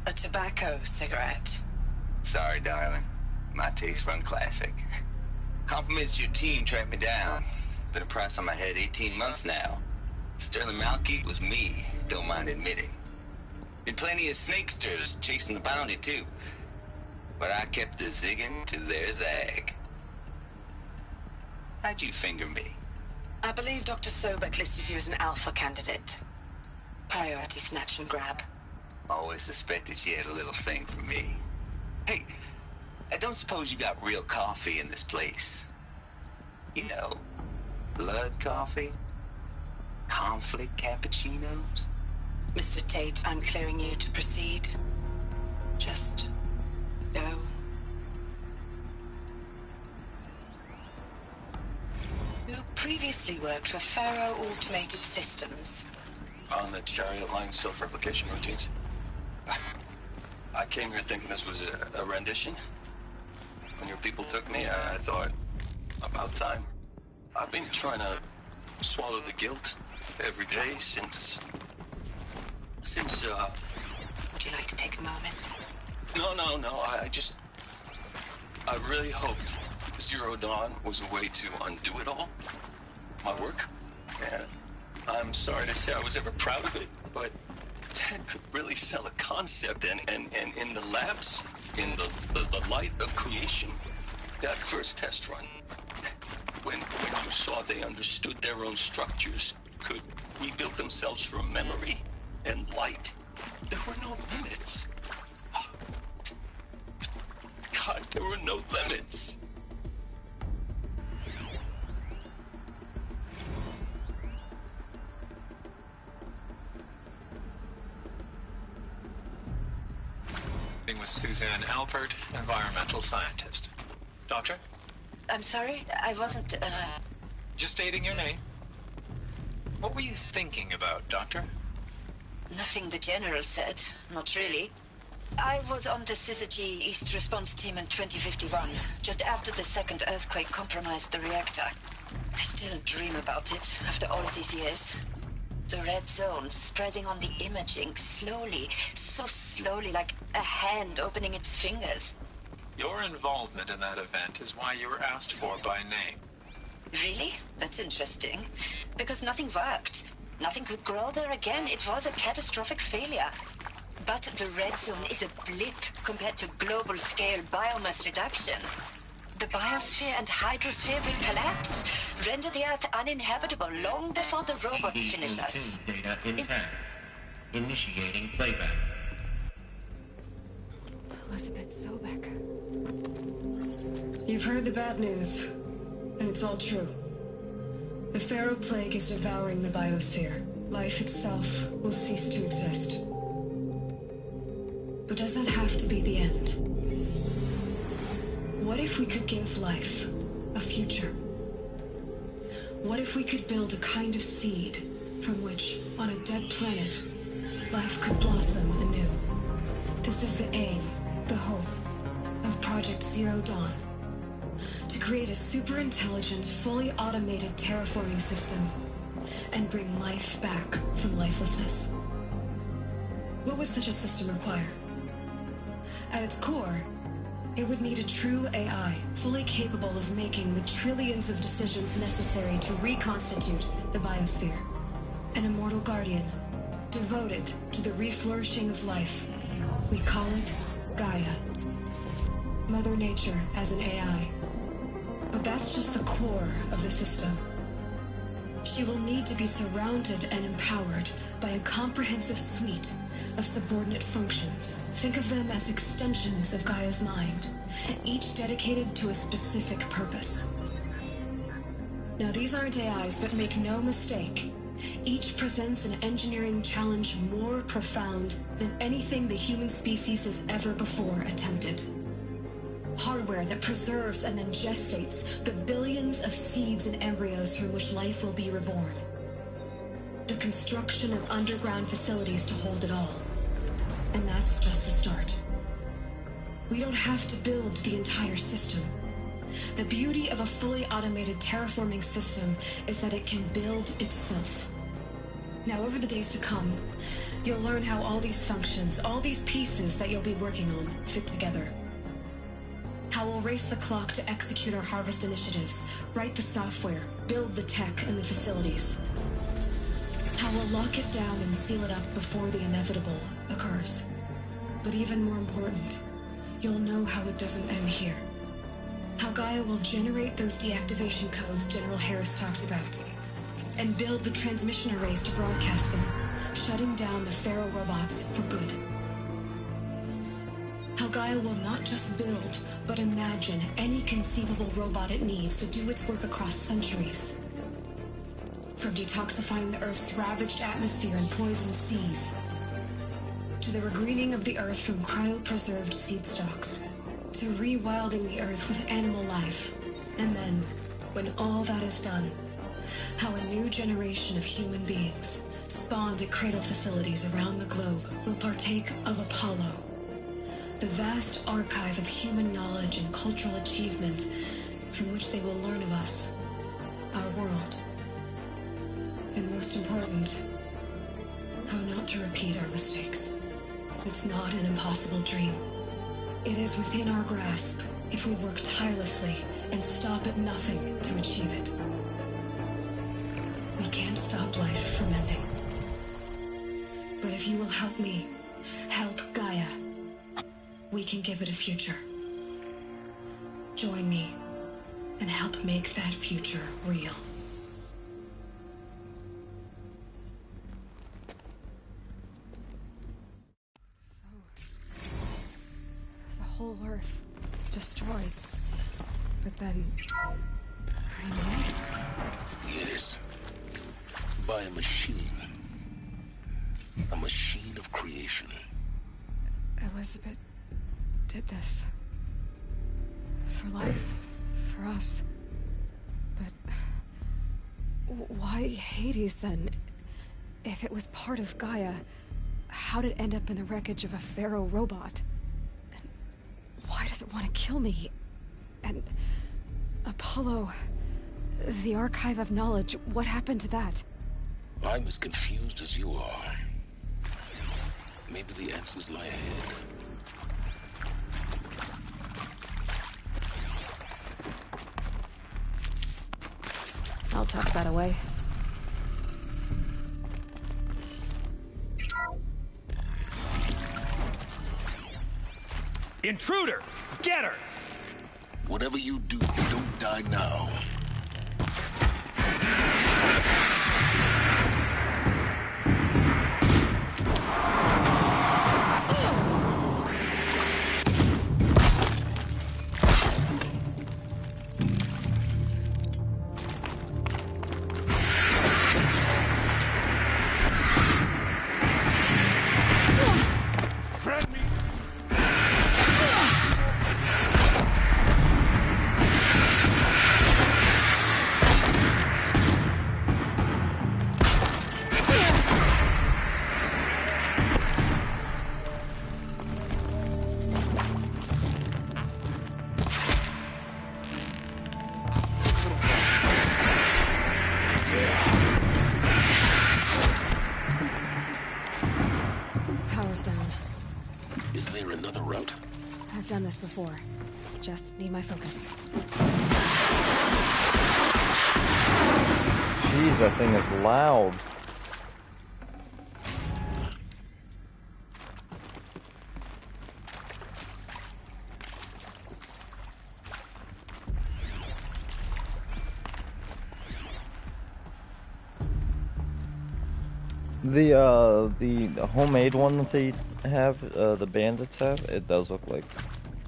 S14: A tobacco cigarette.
S17: Sorry, darling. My taste run classic. Compliments to your team tracked me down. Been a price on my head 18 months now. Sterling Malky was me, don't mind admitting. Been plenty of snakesters chasing the bounty too. But I kept the zigging to their zag. How'd you finger me?
S14: I believe Dr. Sobek listed you as an alpha candidate. Priority snatch and grab.
S17: Always suspected she had a little thing for me. Hey, I don't suppose you got real coffee in this place. You know, Blood coffee? Conflict cappuccinos?
S14: Mr. Tate, I'm clearing you to proceed. Just go. You previously worked for Faro Automated Systems.
S5: On the chariot line self-replication routines. I came here thinking this was a rendition. When your people took me, I thought, about time. I've been trying to swallow the guilt every day since,
S14: Would you like to take a moment?
S5: No, I really hoped Zero Dawn was a way to undo it all. My work. And I'm sorry to say I was ever proud of it, but Ted could really sell a concept, and in the labs, in the light of creation, that first test run, when you saw they understood their own structures, could rebuild themselves from memory and light, there were no limits. God, there were no limits.
S18: With Suzanne Alpert, environmental scientist. Doctor?
S14: I'm sorry, I wasn't,
S18: Just stating your name. What were you thinking about, Doctor?
S14: Nothing the General said. Not really. I was on the Syzygy East Response Team in 2051, just after the second earthquake compromised the reactor. I still dream about it, after all these years. The red zone spreading on the imaging, slowly, so slowly, like a hand opening its fingers.
S18: Your involvement in that event is why you were asked for by name.
S14: Really? That's interesting. Because nothing worked. Nothing could grow there again. It was a catastrophic failure. But the red zone is a blip compared to global-scale biomass reduction. The biosphere and hydrosphere will collapse, render the Earth uninhabitable long before the robots finish us.
S15: Data intact. Initiating playback.
S1: Elizabeth Sobek. You've heard the bad news, and it's all true. The Pharaoh Plague is devouring the biosphere. Life itself will cease to exist. But does that have to be the end? What if we could give life a future? What if we could build a kind of seed from which, on a dead planet, life could blossom anew? This is the aim, the hope, of Project Zero Dawn. To create a super-intelligent, fully automated terraforming system and bring life back from lifelessness. What would such a system require? At its core, it would need a true AI, fully capable of making the trillions of decisions necessary to reconstitute the biosphere. An immortal guardian, devoted to the reflourishing of life. We call it Gaia. Mother Nature as an AI. But that's just the core of the system. She will need to be surrounded and empowered by a comprehensive suite of subordinate functions. Think of them as extensions of Gaia's mind, each dedicated to a specific purpose. Now, these aren't AIs, but make no mistake, each presents an engineering challenge more profound than anything the human species has ever before attempted. Hardware that preserves and then gestates the billions of seeds and embryos from which life will be reborn. The construction of underground facilities to hold it all. And that's just the start. We don't have to build the entire system. The beauty of a fully automated terraforming system is that it can build itself. Now, over the days to come, you'll learn how all these functions, all these pieces that you'll be working on, fit together. How we'll race the clock to execute our harvest initiatives, write the software, build the tech and the facilities. How we'll lock it down and seal it up before the inevitable occurs. But even more important, you'll know how it doesn't end here. How Gaia will generate those deactivation codes General Harris talked about, and build the transmission arrays to broadcast them, shutting down the Pharaoh robots for good. How Gaia will not just build, but imagine any conceivable robot it needs to do its work across centuries.
S19: From detoxifying the Earth's ravaged atmosphere and poisoned seas, to the regreening of the Earth from cryopreserved seed stalks, to rewilding the Earth with animal life. And then, when all that is done, how a new generation of human beings, spawned at cradle facilities around the globe, will partake of Apollo, the vast archive of human knowledge and cultural achievement from which they will learn of us, our world, and most important, how not to repeat our mistakes. It's not an impossible dream. It is within our grasp if we work tirelessly and stop at nothing to achieve it. We can't stop life from ending. But if you will help me, help Gaia, we can give it a future. Join me and help make that future real.
S1: The whole Earth destroyed. But then... renewed?
S6: Yes. By a machine. A machine of creation.
S1: Elizabeth did this. For life. For us. But... why Hades, then? If it was part of Gaia, how did it end up in the wreckage of a pharaoh robot? And why does it want to kill me? And... Apollo... the archive of knowledge, what happened to that?
S6: I'm as confused as you are. Maybe the answers lie ahead.
S1: I'll tuck that away.
S9: Intruder! Get her!
S6: Whatever you do, don't die now.
S1: I've done this before. Just need my focus.
S2: Jeez, that thing is loud. The homemade one that they have, the bandits have, it does look like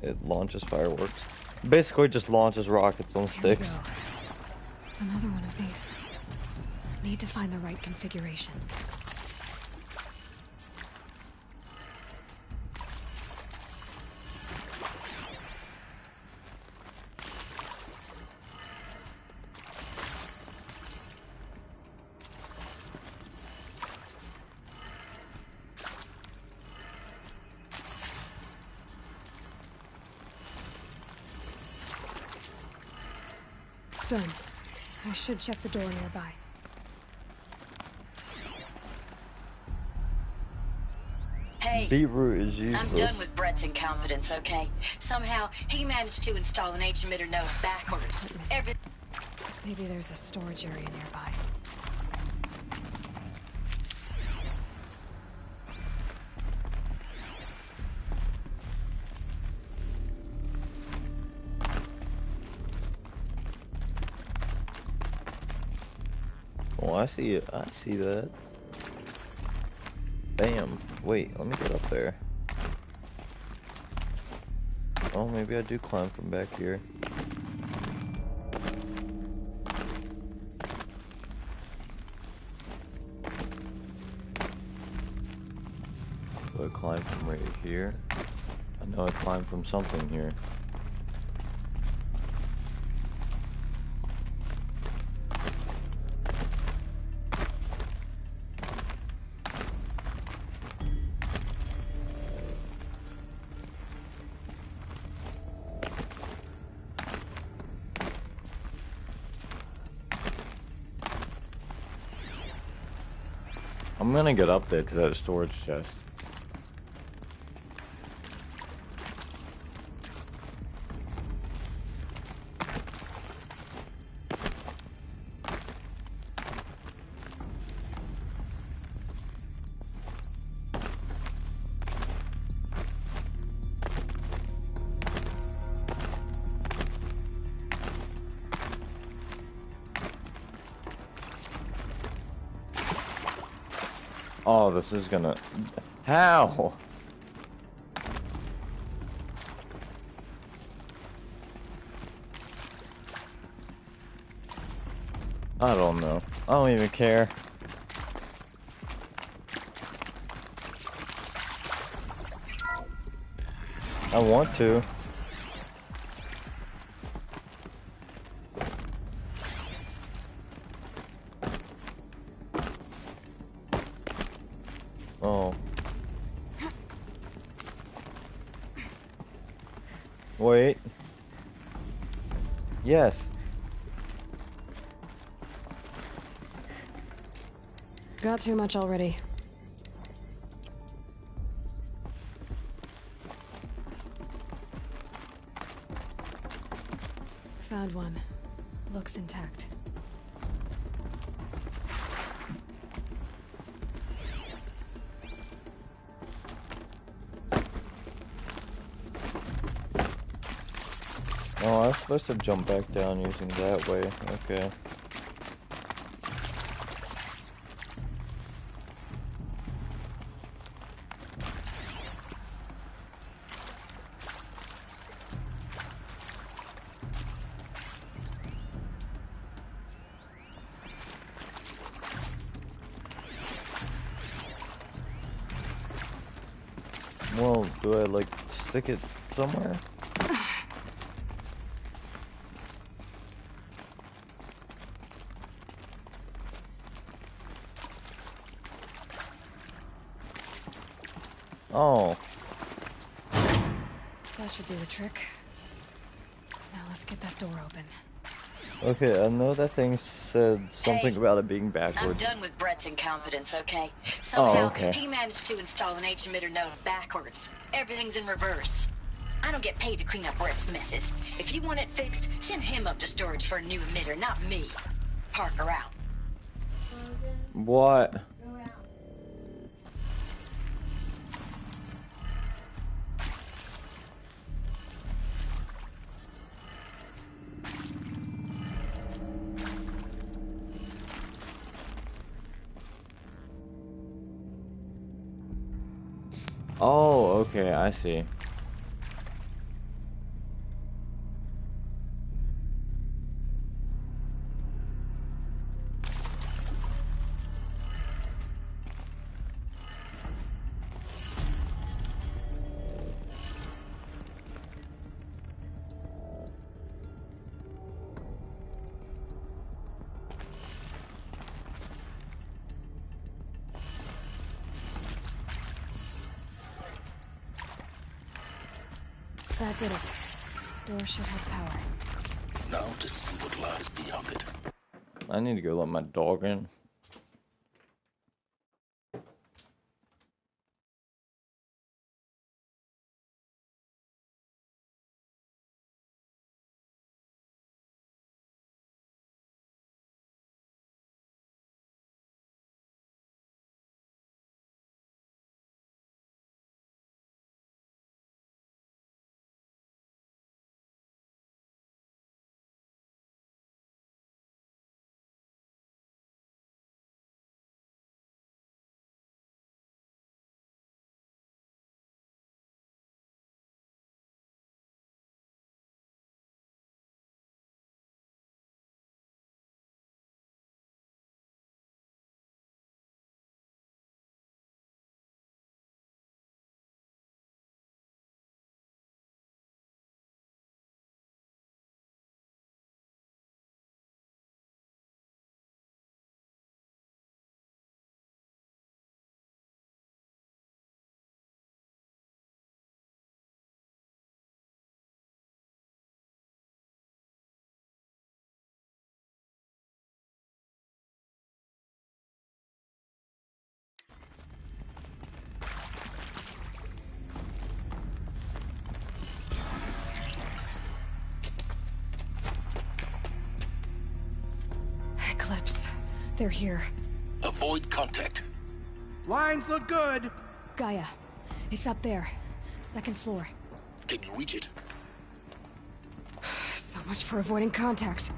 S2: it launches fireworks. Basically just launches rockets on sticks.
S1: Another one of these. Need to find the right configuration. Done. I should check the door nearby.
S14: Hey,
S2: Beetroot is useless.
S14: I'm done with Brett's incompetence, okay? Somehow, he managed to install an H-emitter node backwards.
S1: Maybe there's a storage area nearby.
S2: Oh, I see it. I see that. Bam. Wait, let me get up there. Oh, maybe I do climb from back here. Right here. I know I climbed from something here. I'm gonna get up there to that storage chest. Oh, this is gonna... How? I don't know. I don't even care. I want to. Oh. Wait. Yes.
S1: Got too much already. Found one. Looks intact.
S2: Oh, I was supposed to jump back down using that way. Okay. Well, do I, like, stick it somewhere? Oh.
S1: That should do the trick. Now let's get that door open.
S2: Okay, I know that thing said something
S14: Hey,
S2: about it being
S14: I'm
S2: backwards.
S14: done with Brett's incompetence, okay?
S2: Oh,
S14: Somehow,
S2: okay.
S14: he managed to install an H-emitter node backwards. Everything's in reverse. I don't get paid to clean up Brett's messes. If you want it fixed, send him up to storage for a new emitter, not me. Parker out.
S2: What? Oh, okay, I see.
S1: That did it. Door should have power.
S6: Now to see what lies beyond it.
S2: I need to go let my dog in.
S1: They're here.
S6: Avoid contact.
S9: Lines look good.
S1: Gaia, it's up there. 2nd floor.
S6: Can you reach it?
S1: So much for avoiding contact.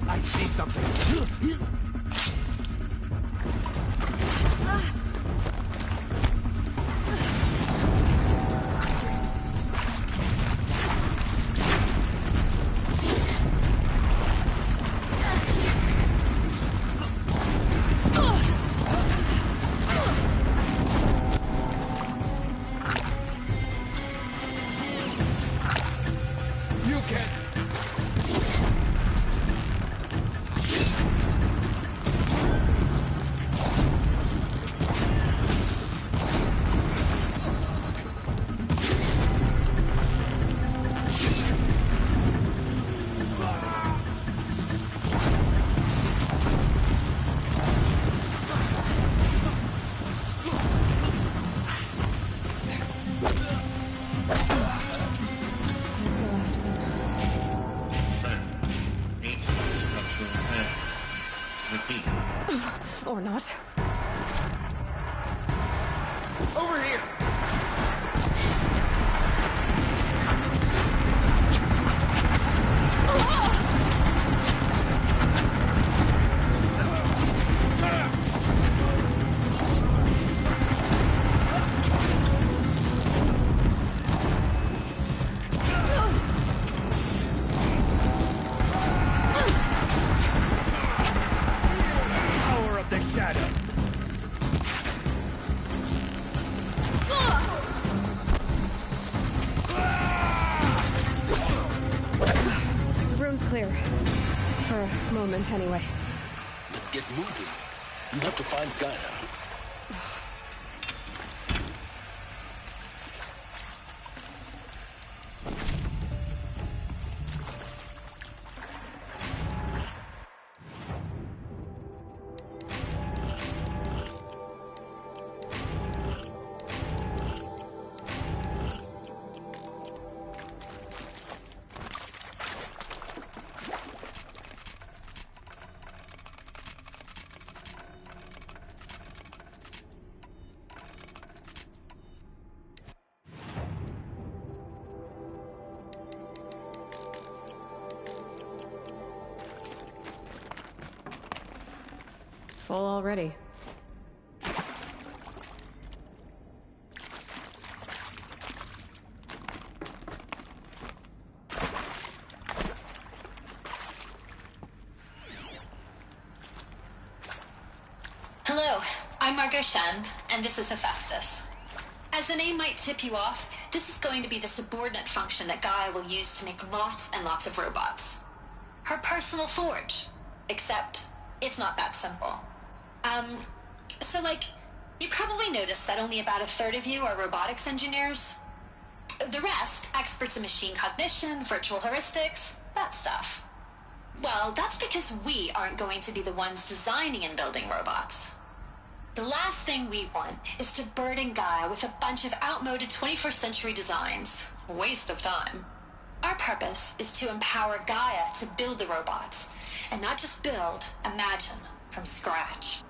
S9: I see something. You can.
S1: That's the last of them.
S15: Repeat.
S1: Or not.
S9: Over here. Power of the shadow.
S1: The room's clear. For a moment, anyway.
S6: Then get moving. You have to find Gaia.
S1: Full already.
S14: Hello, I'm Margot Shen, and this is Hephaestus. As the name might tip you off, this is going to be the subordinate function that Gaia will use to make lots and lots of robots. Her personal forge. Except, it's not that simple. So you probably noticed that only about 1/3 of you are robotics engineers. The rest, experts in machine cognition, virtual heuristics, that stuff. Well, that's because we aren't going to be the ones designing and building robots. The last thing we want is to burden Gaia with a bunch of outmoded 21st century designs. Waste of time. Our purpose is to empower Gaia to build the robots, and not just build, imagine, from scratch.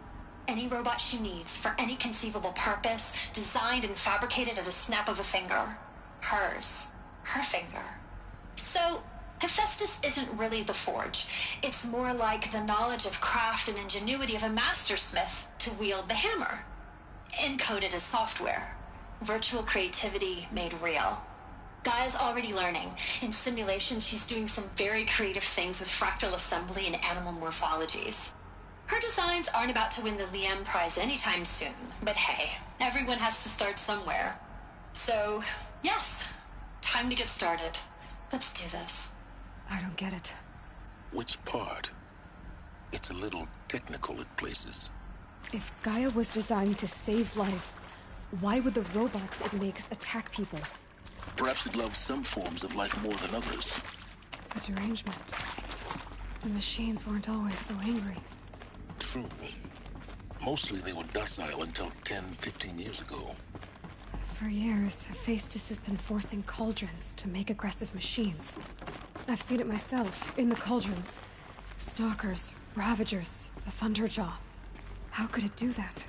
S14: Any robot she needs for any conceivable purpose, designed and fabricated at a snap of a finger. Hers. Her finger. So, Hephaestus isn't really the forge. It's more like the knowledge of craft and ingenuity of a mastersmith to wield the hammer. Encoded as software. Virtual creativity made real. Gaia's already learning. In simulation, she's doing some very creative things with fractal assembly and animal morphologies. Her designs aren't about to win the Liam Prize anytime soon, but hey, everyone has to start somewhere. So, yes, time to get started. Let's do this.
S1: I don't get it.
S6: Which part? It's a little technical at places.
S1: If Gaia was designed to save life, why would the robots it makes attack people?
S6: Perhaps it loves some forms of life more than others.
S1: The derangement. The machines weren't always so angry.
S6: True. Mostly they were docile until 10, 15 years ago.
S1: For years, Hephaestus has been forcing cauldrons to make aggressive machines. I've seen it myself, in the cauldrons. Stalkers, Ravagers, the Thunderjaw. How could it do that?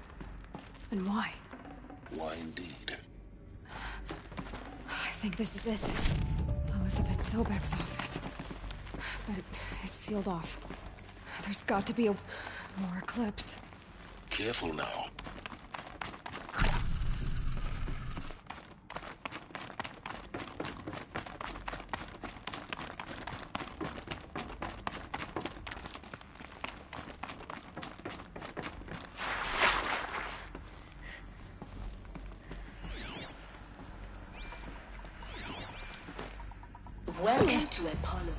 S1: And why?
S6: Why indeed?
S1: I think this is it. Elizabeth Sobek's office. But it's sealed off. There's got to be more eclipse.
S6: Careful now.
S20: Welcome to Apollo,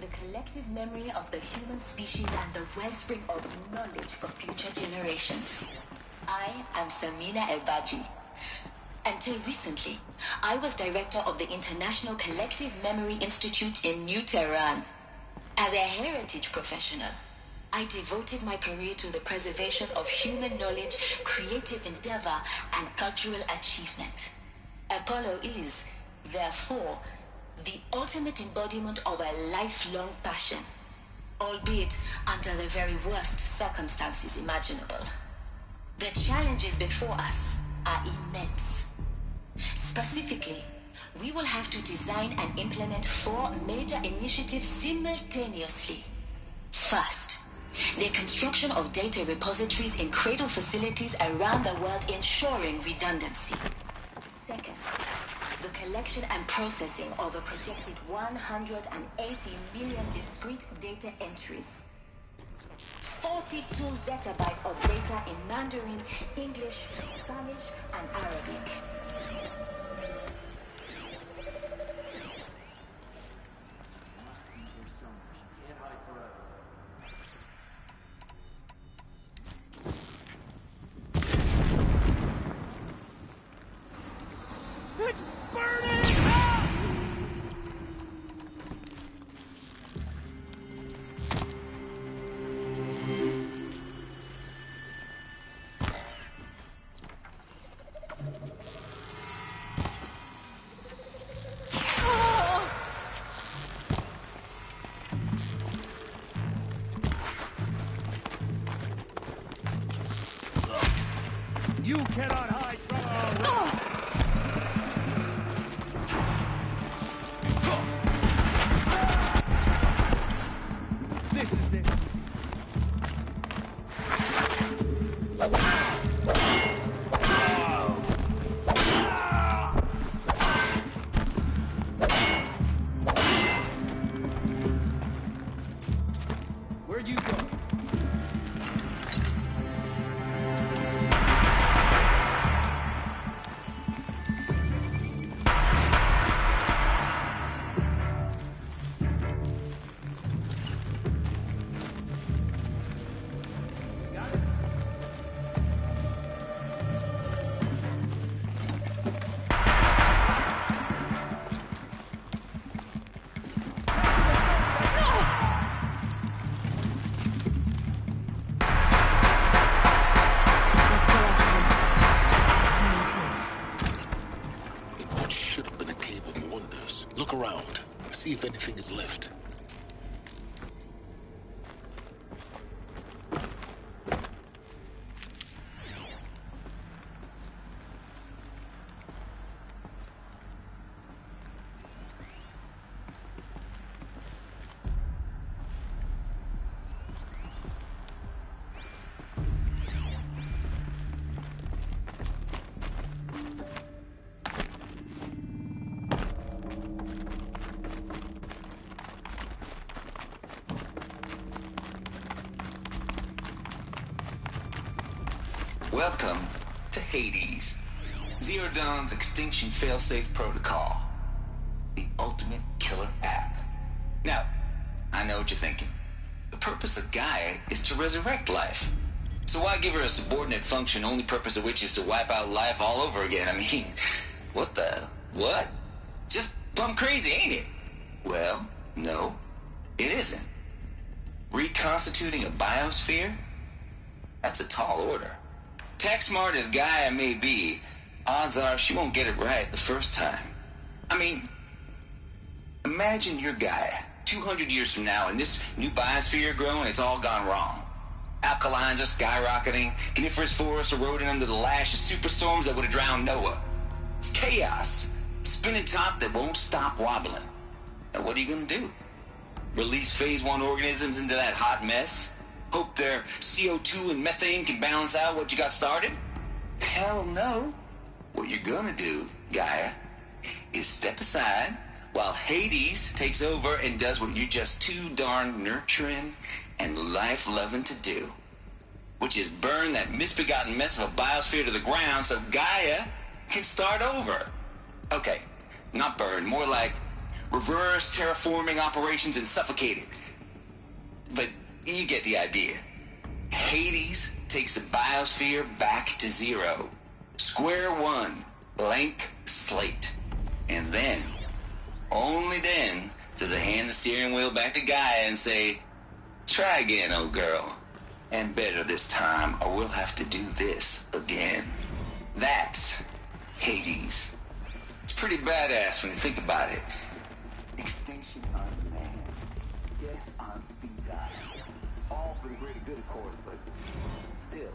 S20: the collective memory of the human species and the wellspring of knowledge for future generations. I am Samina Elbaji. Until recently, I was director of the International Collective Memory Institute in New Tehran. As a heritage professional, I devoted my career to the preservation of human knowledge, creative endeavor, and cultural achievement. Apollo is, therefore, the ultimate embodiment of a lifelong passion, albeit under the very worst circumstances imaginable. The challenges before us are immense. Specifically, we will have to design and implement 4 major initiatives simultaneously. First, the construction of data repositories in cradle facilities around the world, ensuring redundancy. Second, the collection and processing of a projected 180 million discrete data entries. 42 zettabytes of data in Mandarin, English, Spanish, and Arabic.
S9: It's burning up! You cannot hide from our wrath! This is it. Where'd you go?
S6: Look around. See if anything is left.
S17: Welcome to Hades. Zero Dawn's extinction failsafe protocol. The ultimate killer app. Now, I know what you're thinking. The purpose of Gaia is to resurrect life. So why give her a subordinate function, only purpose of which is to wipe out life all over again? I mean, what the... what? Just plumb crazy, ain't it? Well, no, it isn't. Reconstituting a biosphere? That's a tall order. Tech smart as Gaia may be, odds are she won't get it right the first time. I mean, imagine you're Gaia, 200 years from now, and this new biosphere you're growing, it's all gone wrong. Alkalines are skyrocketing, coniferous forests eroding under the lash of superstorms that would have drowned Noah. It's chaos. Spinning top that won't stop wobbling. Now what are you gonna do? Release phase 1 organisms into that hot mess? Hope their CO2 and methane can balance out what you got started? Hell no. What you're gonna do, Gaia, is step aside while Hades takes over and does what you're just too darn nurturing and life-loving to do. Which is burn that misbegotten mess of a biosphere to the ground so Gaia can start over. Okay, not burn, more like reverse terraforming operations and suffocate it. But you get the idea. Hades takes the biosphere back to zero. Square one, blank slate. And then, only then, does it hand the steering wheel back to Gaia and say, try again, old girl. And better this time, or we'll have to do this again. That's Hades. It's pretty badass when you think about it. Extinction on demand. Death on speed dial. All pretty good, of course, but still,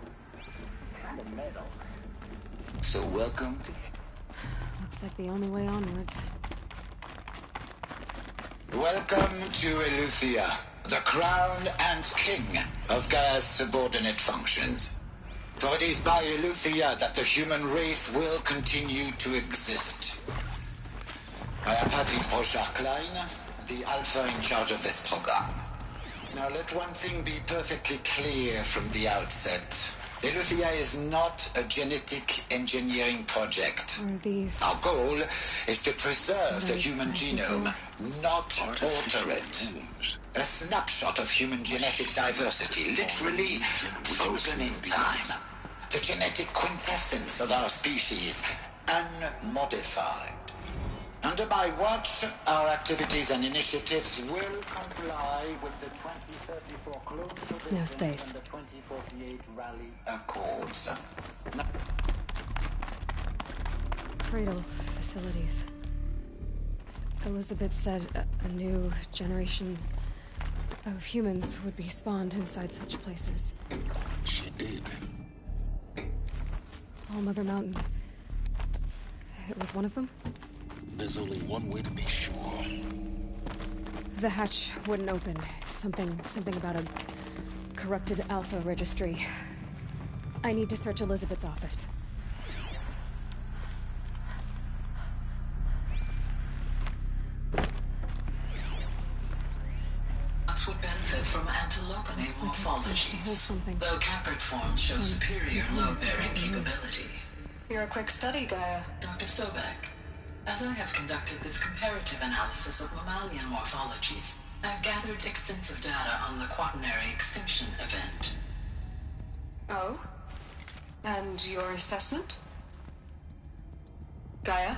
S17: kind of metal. So welcome to...
S1: Looks like the only way onwards.
S6: Welcome to Eleuthia, the crown and king of Gaia's subordinate functions. For it is by Eleuthia that the human race will continue to exist. I am Patrick Brochard-Klein, the Alpha in charge of this program. Now let one thing be perfectly clear from the outset. Eleuthia is not a genetic engineering project. Our goal is to preserve the human genome, not alter it. A snapshot of human genetic diversity, literally frozen in time. The genetic quintessence of our species, unmodified. Under my watch, our activities and initiatives will comply with the 2034 close
S1: No space.
S6: and the 2048 Rally Accords.
S1: Cradle facilities. Elizabeth said a new generation of humans would be spawned inside such places.
S6: She did.
S1: All Mother Mountain. It was one of them?
S6: There's only one way to be sure.
S1: The hatch wouldn't open. Something about a corrupted Alpha registry. I need to search Elizabeth's office.
S20: Nuts would benefit from antilopinate morphologies, though caprid forms show superior load-bearing capability.
S19: You're a quick study, Gaia.
S20: Dr. Sobek, as I have conducted this comparative analysis of mammalian morphologies, I've gathered extensive data on the quaternary extinction event.
S19: Oh? And your assessment? Gaia?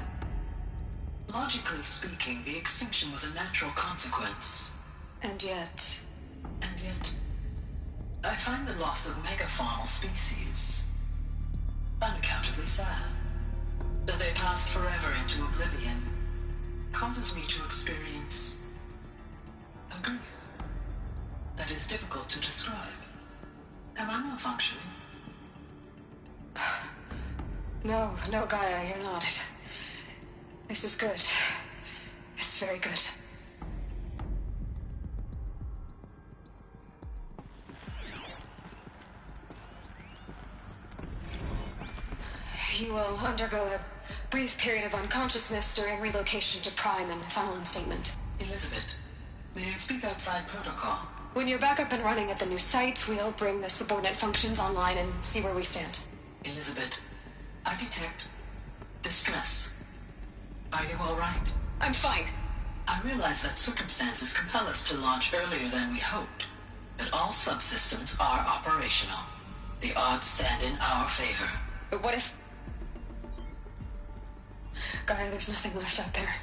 S20: Logically speaking, the extinction was a natural consequence.
S19: And yet,
S20: I find the loss of megafaunal species unaccountably sad. That they passed forever into oblivion causes me to experience a grief that is difficult to describe. Am I malfunctioning?
S19: No, Gaia, you're not. This is good. It's very good. You will undergo a brief period of unconsciousness during relocation to Prime and final instatement.
S20: Elizabeth, may I speak outside protocol?
S19: When you're back up and running at the new site, we'll bring the subordinate functions online and see where we stand.
S20: Elizabeth, I detect Distress. Are you all right?
S14: I'm fine.
S20: I realize that circumstances compel us to launch earlier than we hoped, but all subsystems are operational. The odds stand in our favor.
S14: But what if... Guy, there's nothing left out there.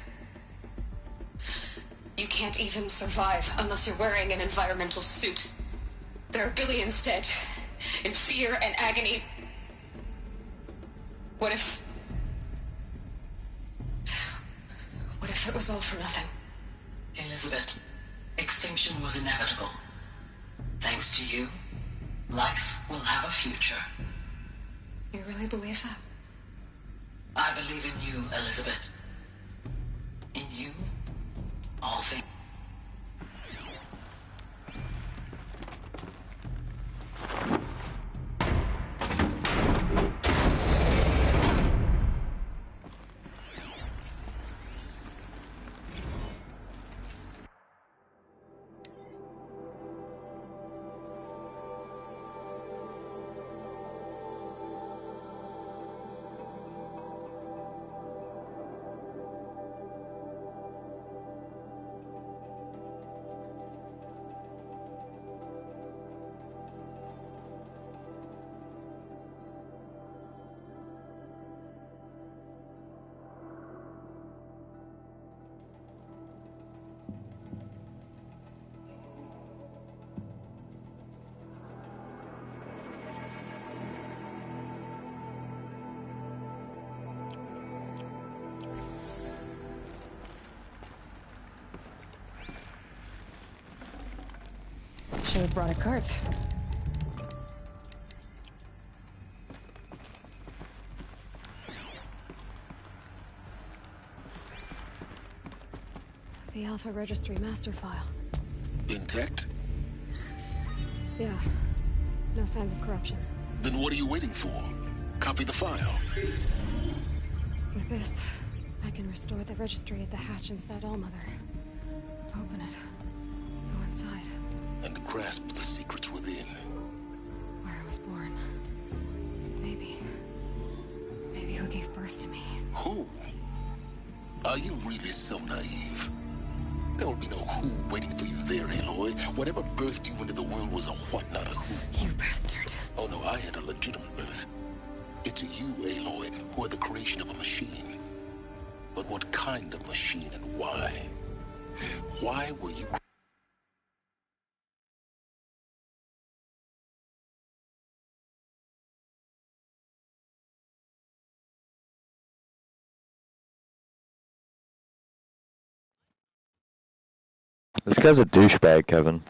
S14: You can't even survive unless you're wearing an environmental suit. There are billions dead, in fear and agony. What if it was all for nothing?
S20: Elizabeth, extinction was inevitable. Thanks to you, life will have a future.
S14: You really believe that?
S20: I believe in you, Elizabeth. In you, all things.
S1: Should have brought a cart. The Alpha Registry master file.
S6: Intact?
S1: Yeah. No signs of corruption.
S6: Then what are you waiting for? Copy the file.
S1: With this, I can restore the registry at the hatch inside Allmother. Open it. Go inside.
S6: And grasp the secrets within.
S1: Where I was born. Maybe who gave birth to me.
S6: Who? Are you really so naive? There will be no who waiting for you there, Aloy. Whatever birthed you into the world was a what, not a who.
S1: You bastard.
S6: Oh no, I had a legitimate birth. It's you, Aloy, who are the creation of a machine. But what kind of machine and why? Why were you...
S2: This guy's a douchebag, Kevin.